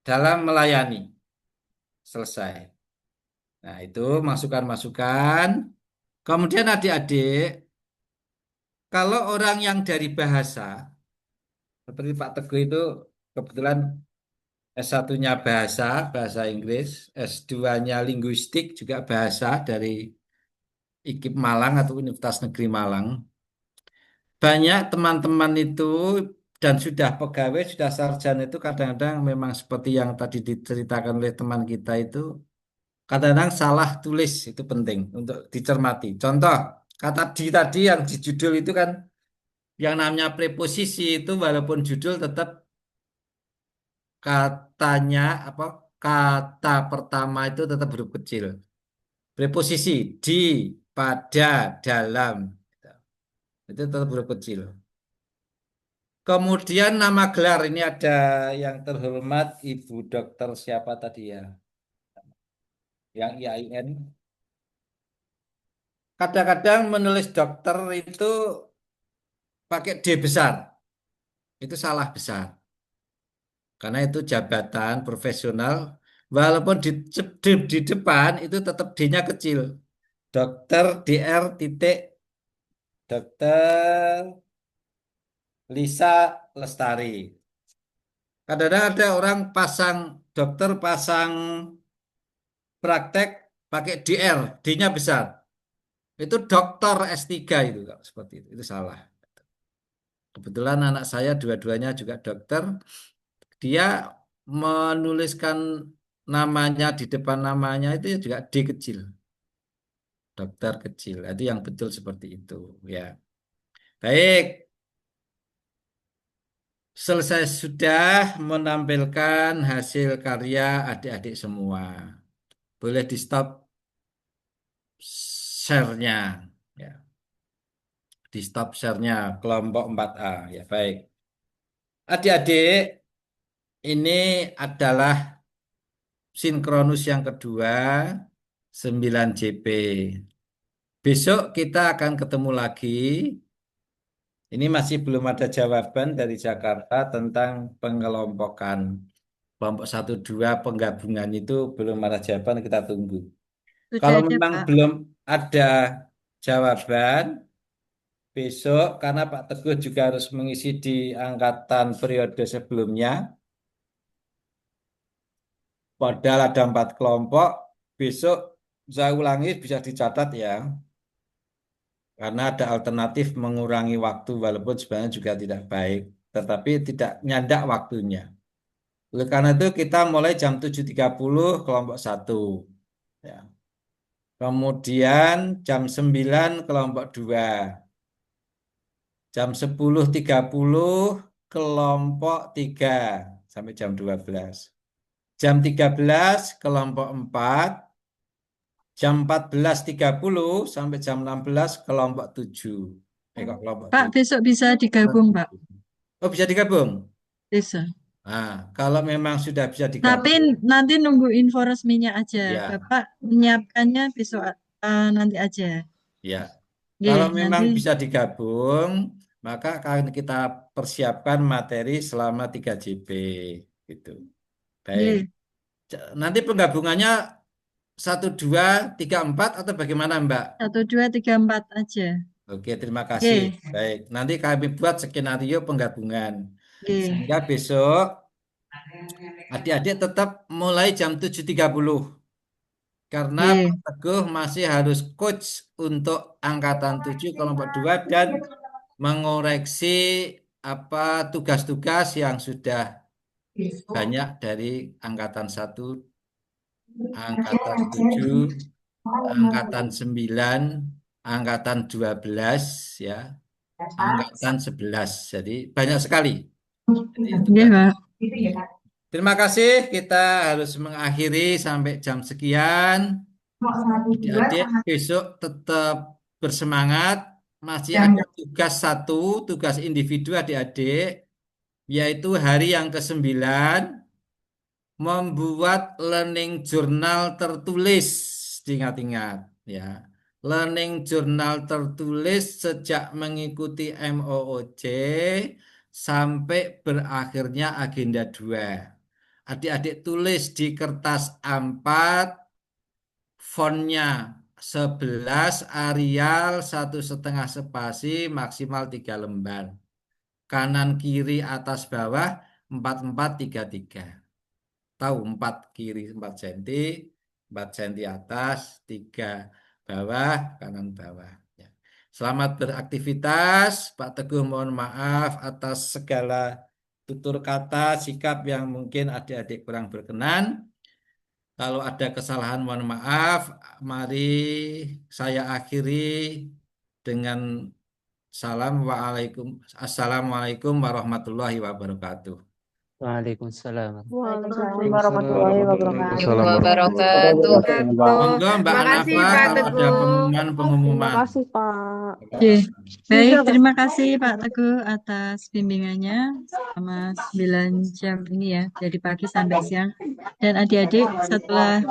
dalam melayani. Selesai. Nah, itu masukan-masukan. Kemudian adik-adik, kalau orang yang dari bahasa, seperti Pak Teguh itu kebetulan S1-nya bahasa Inggris, S2-nya linguistik juga bahasa dari IKIP Malang atau Universitas Negeri Malang. Banyak teman-teman itu dan sudah pegawai, sudah sarjana itu kadang-kadang memang seperti yang tadi diceritakan oleh teman kita itu, kadang-kadang salah tulis itu penting untuk dicermati. Contoh, kata di tadi yang di judul itu kan, yang namanya preposisi itu walaupun judul tetap katanya apa kata pertama itu tetap huruf kecil. Preposisi di, pada, dalam itu tetap huruf kecil. Kemudian nama gelar ini ada yang terhormat Ibu Dokter siapa tadi ya? Yang IAIN. Kadang-kadang menulis dokter itu pakai D besar. Itu salah besar. Karena itu jabatan profesional. Walaupun di depan itu tetap D-nya kecil. Dokter DR titik Dokter Lisa Lestari. Kadang-kadang ada orang pasang dokter pasang praktek pakai DR, D-nya besar. Itu dokter S3 itu Kak, seperti itu. Itu salah. Kebetulan anak saya dua-duanya juga dokter. Dia menuliskan namanya di depan namanya itu juga D kecil. Dokter kecil. Itu yang betul seperti itu ya. Baik, selesai sudah menampilkan hasil karya adik-adik semua. Boleh di stop share-nya. Ya. Di stop share-nya kelompok 4A. Ya, baik. Adik-adik, ini adalah sinkronus yang kedua 9JP. Besok kita akan ketemu lagi. Ini masih belum ada jawaban dari Jakarta tentang pengelompokan. Kelompok 1-2 penggabungan itu belum ada jawaban, kita tunggu. Sudah Kalau ada, memang Pak. belum ada jawaban, besok karena Pak Teguh juga harus mengisi di angkatan periode sebelumnya, padahal ada 4 kelompok, besok saya ulangi bisa dicatat ya. Karena ada alternatif mengurangi waktu walaupun sebenarnya juga tidak baik, tetapi tidak nyandak waktunya. Oleh karena itu kita mulai jam 7.30 kelompok 1. Ya. Kemudian jam 9 kelompok 2. Jam 10.30 kelompok 3 sampai jam 12. Jam 13 kelompok 4. Jam 14.30 sampai jam 16 kelompok 7. Kok kelompok Pak, 7. besok bisa digabung, Pak. Oh, bisa digabung? Bisa. Nah, kalau memang sudah bisa digabung. Tapi nanti nunggu info resminya aja. Ya. Bapak menyiapkannya besok nanti aja. Ya. Oke, Kalau memang nanti bisa digabung, maka akan kita persiapkan materi selama 3JP. Gitu. Baik. Nanti penggabungannya 1, 2, 3, 4 atau bagaimana, Mbak? 1, 2, 3, 4 aja. Oke, terima kasih. Oke. Baik, nanti kami buat skenario penggabungan. Oke. Sehingga besok adik-adik tetap mulai jam 7.30. Karena Oke. Pak Teguh masih harus coach untuk angkatan 7 kelompok 2 dan mengoreksi apa tugas-tugas yang sudah banyak dari angkatan 1, angkatan 7, angkatan 9, angkatan 12 ya. Angkatan 11. Jadi banyak sekali. Jadi itu Iya, kan. Pak. Terima kasih. Kita harus mengakhiri sampai jam sekian. Adik-adik besok tetap bersemangat. Masih ada tugas 1, tugas individu adik-adik, yaitu hari yang ke-9, membuat learning journal tertulis. Diingat-ingat ya. Learning journal tertulis sejak mengikuti MOOC sampai berakhirnya agenda 2. Adik-adik tulis di kertas A4, fontnya 11 Arial 1,5 spasi maksimal 3 lembar. Kanan kiri atas bawah 4433. Tahu 4 kiri 4 cm, 4 cm atas, 3 bawah, kanan bawah. Ya. Selamat beraktivitas, Pak Teguh. Mohon maaf atas segala tutur kata, sikap yang mungkin adik-adik kurang berkenan. Kalau ada kesalahan mohon maaf. Mari saya akhiri dengan Assalamualaikum warahmatullahi wabarakatuh. Waalaikumsalam. Waalaikumsalam Waalaikumsalam warahmatullahi warahmatullahi wabarakatuh. wabarakatuh. Monggo Mbak Makasih Nafa Pak kalau ada Teguh. pengumuman. Terima kasih, Pak. Oke, baik, terima kasih Pak Teguh atas bimbingannya selama 9 jam ini ya, dari pagi sampai siang. Dan adik-adik setelah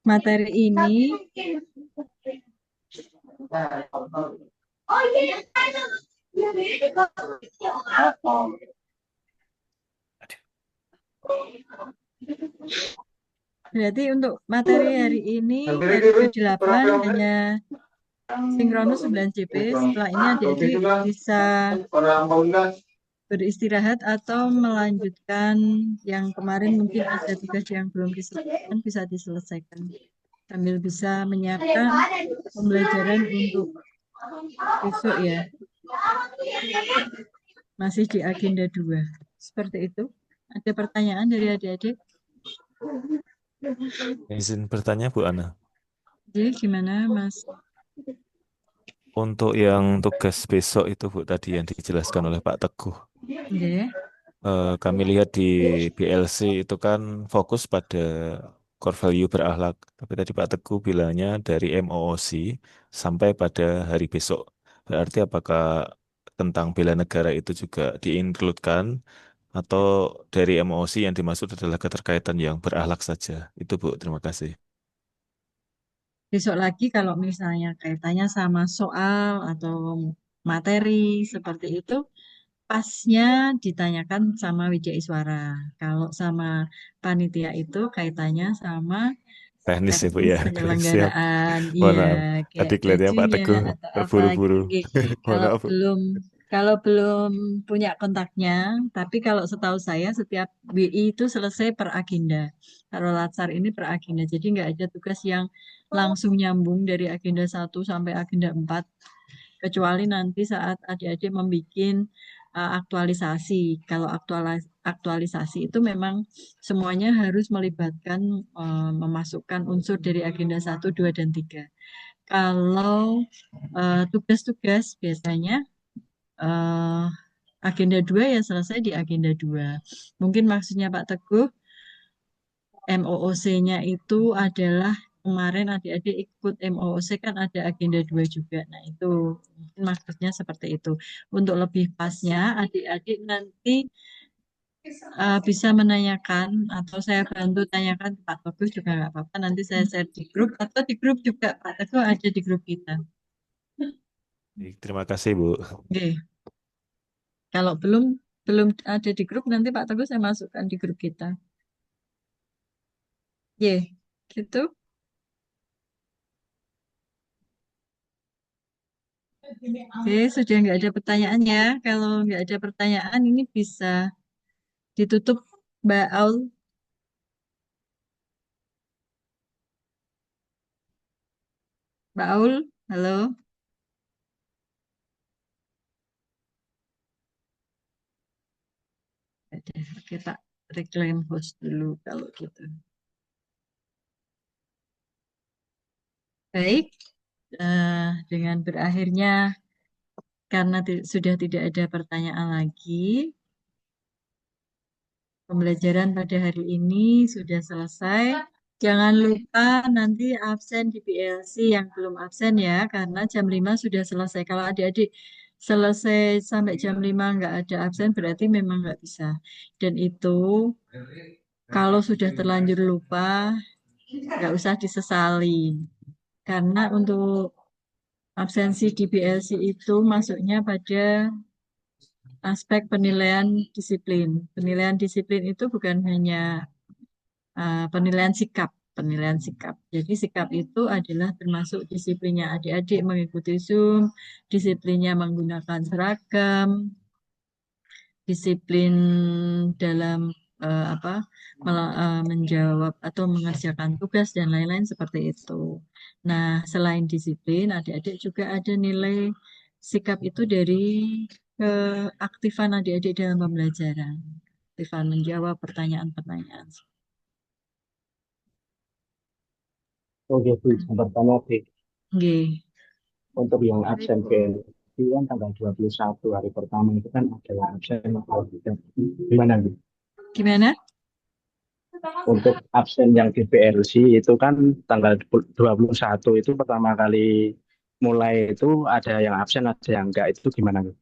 materi ini, berarti untuk materi hari ini dari ke-8 hanya sinkronus 9 JP. Setelah ini adik-adik bisa beristirahat atau melanjutkan yang kemarin mungkin ada tugas yang belum diselesaikan, bisa diselesaikan sambil bisa menyiapkan pembelajaran untuk besok ya. Masih di agenda 2. Seperti itu. Ada pertanyaan dari adik-adik? Izin bertanya Bu Ana. Jadi gimana Mas? Untuk yang tugas besok itu Bu tadi yang dijelaskan oleh Pak Teguh. Oke. Kami lihat di BLC itu kan fokus pada core value berakhlak. Tapi tadi Pak Teguh bilangnya dari MOOC sampai pada hari besok. Berarti apakah tentang bela negara itu juga diinkludkan atau dari MOOC yang dimaksud adalah keterkaitan yang berakhlak saja? Itu Bu, terima kasih. Besok lagi kalau misalnya kaitannya sama soal atau materi seperti itu, pasnya ditanyakan sama Wijaiswara. Kalau sama panitia itu kaitannya sama Teknis ya Bu teknis ya. Siap. penyelenggaraan, Mohon iya, maaf. kayak Tadi kelihatannya Pak bajunya Teguh atau apa terburu-buru. gitu. Mohon maaf Bu. Kalau belum punya kontaknya, tapi kalau setahu saya setiap WI itu selesai per agenda. Kalau Latsar ini per agenda, jadi nggak ada tugas yang langsung nyambung dari agenda 1 sampai agenda 4, kecuali nanti saat adik-adik membuat aktualisasi. Kalau aktualisasi itu memang semuanya harus melibatkan memasukkan unsur dari agenda 1, 2, dan 3. Kalau tugas-tugas biasanya agenda 2 ya selesai di agenda 2. Mungkin maksudnya Pak Teguh, MOOC-nya itu adalah kemarin adik-adik ikut MOOC kan ada agenda 2 juga. Nah itu mungkin maksudnya seperti itu. Untuk lebih pasnya adik-adik nanti bisa menanyakan atau saya bantu tanyakan ke Pak Teguh juga nggak apa-apa. Nanti saya share di grup atau di grup juga Pak Teguh ada di grup kita. Baik, terima kasih Bu. Oke. Kalau belum ada di grup, nanti Pak Teguh saya masukkan di grup kita. Ye, gitu. Oke, sudah nggak ada pertanyaan ya. Kalau nggak ada pertanyaan, ini bisa ditutup, Mbak Aul. Mbak Aul, halo. Oke, kita reclaim host dulu kalau gitu. Baik, dengan berakhirnya karena sudah tidak ada pertanyaan lagi, pembelajaran pada hari ini sudah selesai. Jangan lupa nanti absen di PLC yang belum absen ya, karena jam 5 sudah selesai. Kalau adik-adik selesai sampai jam 5 nggak ada absen, berarti memang nggak bisa. Dan itu kalau sudah terlanjur lupa, nggak usah disesali. Karena untuk absensi di PLC itu masuknya pada aspek penilaian disiplin. Penilaian disiplin itu bukan hanya penilaian sikap, penilaian sikap. Jadi sikap itu adalah termasuk disiplinnya adik-adik mengikuti Zoom, disiplinnya menggunakan seragam, disiplin dalam menjawab atau mengerjakan tugas dan lain-lain seperti itu. Nah, selain disiplin, adik-adik juga ada nilai sikap itu dari keaktifan adik-adik dalam pembelajaran, aktifan menjawab pertanyaan-pertanyaan. Oke, Bu, yang pertama, Bu, Nggih. untuk yang absen PLB kan tanggal 21 hari pertama itu kan ada yang absen atau tidak. Gimana, Bu? Gimana? Untuk absen yang di PLC itu kan tanggal 21 itu pertama kali mulai itu ada yang absen, ada yang enggak. Itu gimana, Bu?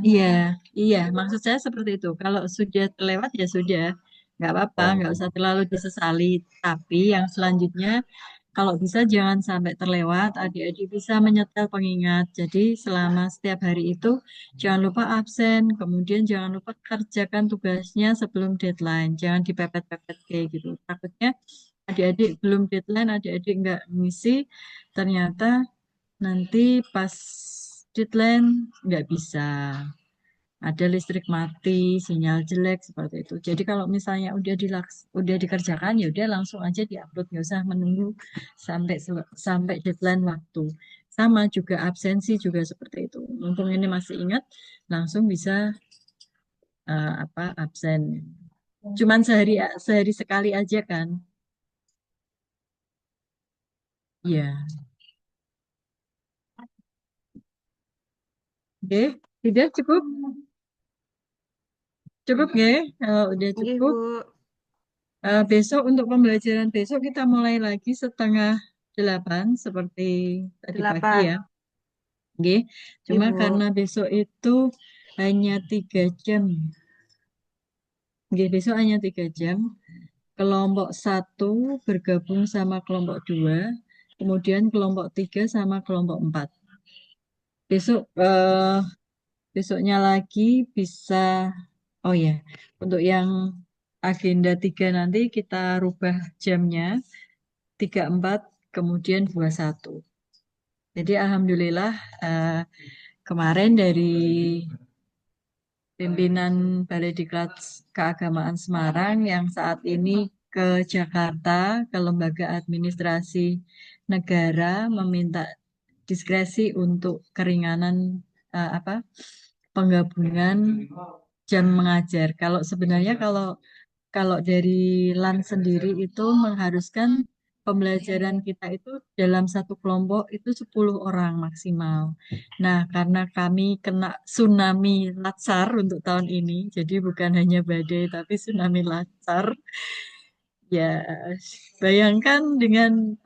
Iya, iya. Maksud saya seperti itu. Kalau sudah terlewat ya sudah, nggak apa-apa, nggak usah terlalu disesali. Tapi yang selanjutnya, kalau bisa jangan sampai terlewat. Adik-adik bisa menyetel pengingat. Jadi selama setiap hari itu jangan lupa absen. Kemudian jangan lupa kerjakan tugasnya sebelum deadline. Jangan dipepet-pepet kayak gitu. Takutnya adik-adik belum deadline, adik-adik nggak ngisi, ternyata nanti pas deadline nggak bisa, ada listrik mati, sinyal jelek seperti itu. Jadi kalau misalnya udah dikerjakan ya udah langsung aja diupload, nggak usah menunggu sampai deadline waktu. Sama juga absensi juga seperti itu. Mumpung ini masih ingat, langsung bisa absen. Cuman sehari sekali aja kan? Ya. Oke, tidak cukup? Cukup nggih? Kalau udah Nggih, cukup, Bu. besok untuk pembelajaran besok kita mulai lagi 7:30 seperti tadi pagi 8. ya. Nggih. Cuma Ibu. karena besok itu hanya 3 jam. Nggih, besok hanya 3 jam. Kelompok 1 bergabung sama kelompok 2, kemudian kelompok 3 sama kelompok 4. Besok besoknya lagi bisa, oh ya, untuk yang agenda 3 nanti kita rubah jamnya 34 kemudian 21. Jadi alhamdulillah kemarin dari pimpinan Balai Diklat Keagamaan Semarang yang saat ini ke Jakarta ke Lembaga Administrasi Negara meminta diskresi untuk keringanan penggabungan jam mengajar. Kalau sebenarnya kalau dari LAN sendiri itu mengharuskan pembelajaran kita itu dalam satu kelompok itu 10 orang maksimal. Nah, karena kami kena tsunami latsar untuk tahun ini, jadi bukan hanya badai tapi tsunami latsar. Ya, bayangkan dengan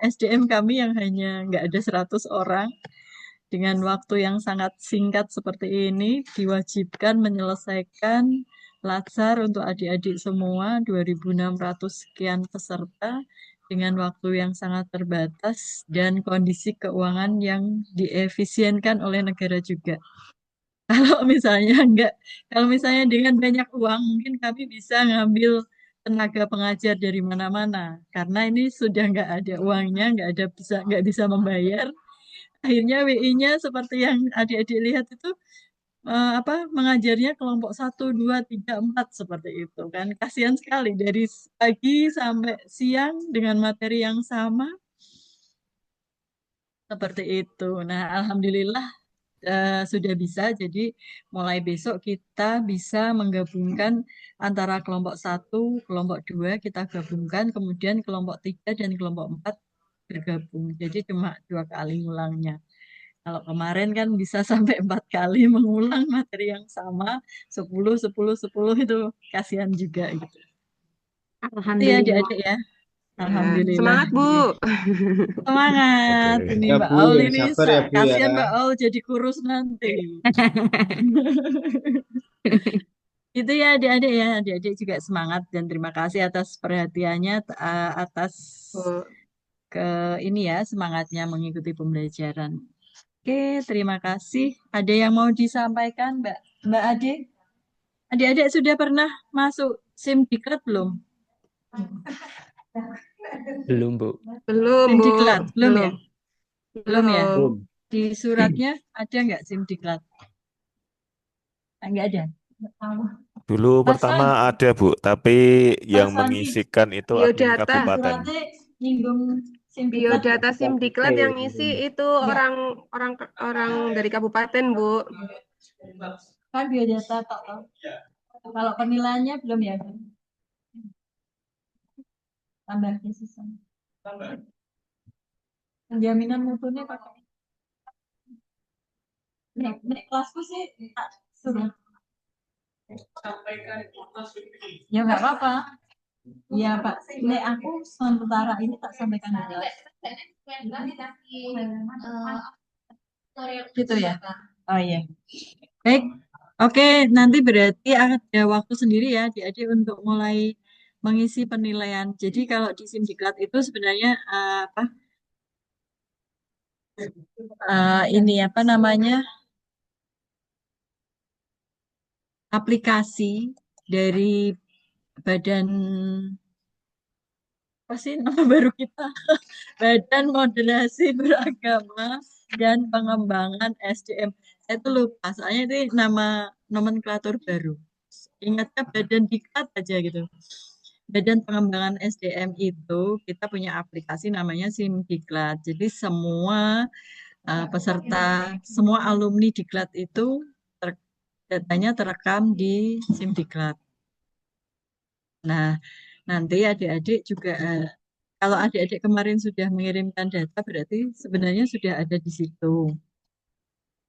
SDM kami yang hanya nggak ada 100 orang, dengan waktu yang sangat singkat seperti ini, diwajibkan menyelesaikan latsar untuk adik-adik semua, 2.600 sekian peserta, dengan waktu yang sangat terbatas dan kondisi keuangan yang diefisienkan oleh negara juga. Kalau misalnya dengan banyak uang, mungkin kami bisa ngambil tenaga pengajar dari mana-mana, karena ini sudah nggak ada uangnya, nggak bisa membayar. Akhirnya WI-nya seperti yang adik-adik lihat itu mengajarnya kelompok 1, 2, 3, 4 seperti itu kan. Kasihan sekali dari pagi sampai siang dengan materi yang sama seperti itu. Nah, alhamdulillah sudah bisa. Jadi mulai besok kita bisa menggabungkan antara kelompok 1, kelompok 2 kita gabungkan, kemudian kelompok 3 dan kelompok 4 bergabung. Jadi cuma 2 kali ngulangnya. Kalau kemarin kan bisa sampai 4 kali mengulang materi yang sama, 10, 10, 10 itu kasihan juga gitu. Itu ya Alhamdulillah. adik-adik ya. Ya, Alhamdulillah. semangat, Bu. Semangat. Ini Ya Mbak Bu, Aul yang ini sabar ya Bu ya. kasihan Mbak Aul jadi kurus nanti. Itu ya adik-adik ya. Adik-adik juga semangat dan terima kasih atas perhatiannya, atas ini ya semangatnya mengikuti pembelajaran. Oke, terima kasih. Ada yang mau disampaikan, Mbak Ade? Adik-adik sudah pernah masuk SIM Diklat belum? Belum, Bu. Belum, SIM Bu. diklat, belum ya? Belum. Belum ya? Belum. Di suratnya ada nggak SIM diklat? Nggak ada. Dulu Mas pertama Wan, ada, Bu, tapi yang Mas Wandi, mengisikan itu admin Biodata. kabupaten. suratnya nyinggung SIM diklat nggak? Biodata SIM diklat yang ngisi itu Nggak. orang dari kabupaten, Bu. Kan biodata tok toh. Kalau penilaiannya belum ya? Tambah sisa. Penjaminan mutunya pakai. Nek kelasku sih tak suruh. Ya nggak apa-apa. Ya Pak, nek aku sementara ini tak sampaikan dulu. Gitu ya. Oh iya. Baik. Oke, nanti berarti ada waktu sendiri ya adik-adik untuk mulai mengisi penilaian. Jadi kalau di Simdiklat itu sebenarnya ini apa namanya aplikasi dari Badan apa sih nama baru kita Badan Moderasi Beragama dan Pengembangan SDM. Saya itu lupa, soalnya itu nama nomenklatur baru. Ingatnya Badan Diklat aja gitu. Badan Pengembangan SDM itu kita punya aplikasi namanya SIMDiklat. Jadi semua peserta, semua alumni Diklat itu datanya terekam di SIMDiklat. Nah, nanti adik-adik juga kalau adik-adik kemarin sudah mengirimkan data berarti sebenarnya sudah ada di situ.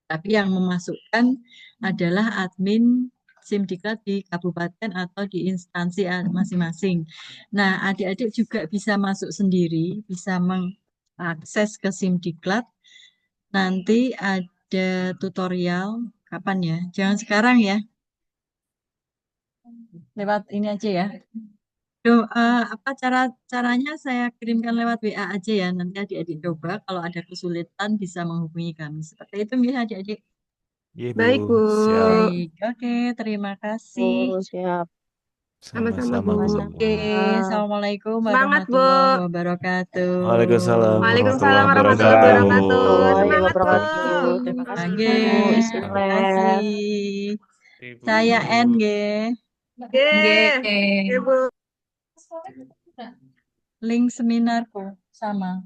Tapi yang memasukkan adalah admin Simdiklat di kabupaten atau di instansi masing-masing. Nah, adik-adik juga bisa masuk sendiri, bisa mengakses ke Simdiklat. Nanti ada tutorial, kapan ya? Jangan sekarang ya. Lewat ini aja ya. Apa caranya saya kirimkan lewat WA aja ya. Nanti adik-adik coba kalau ada kesulitan bisa menghubungi kami. Seperti itu ya adik-adik. Iya, Bu. Baik, Bu. Siap. Baik, oke, terima kasih. Siap. Sama-sama, Sama-sama, Bu. Bu. Oke, Assalamualaikum Semangat, Bu. warahmatullahi wabarakatuh. Waalaikumsalam Waalaikumsalam warahmatullahi warahmatullahi wabarakatuh. wabarakatuh. Warahmatullahi Semangat, Bu. wabarakatuh. Terima kasih Oke, Bu terima Istimewa. kasih. Ibu. Saya NG. Oke, Bu. Link seminarku sama.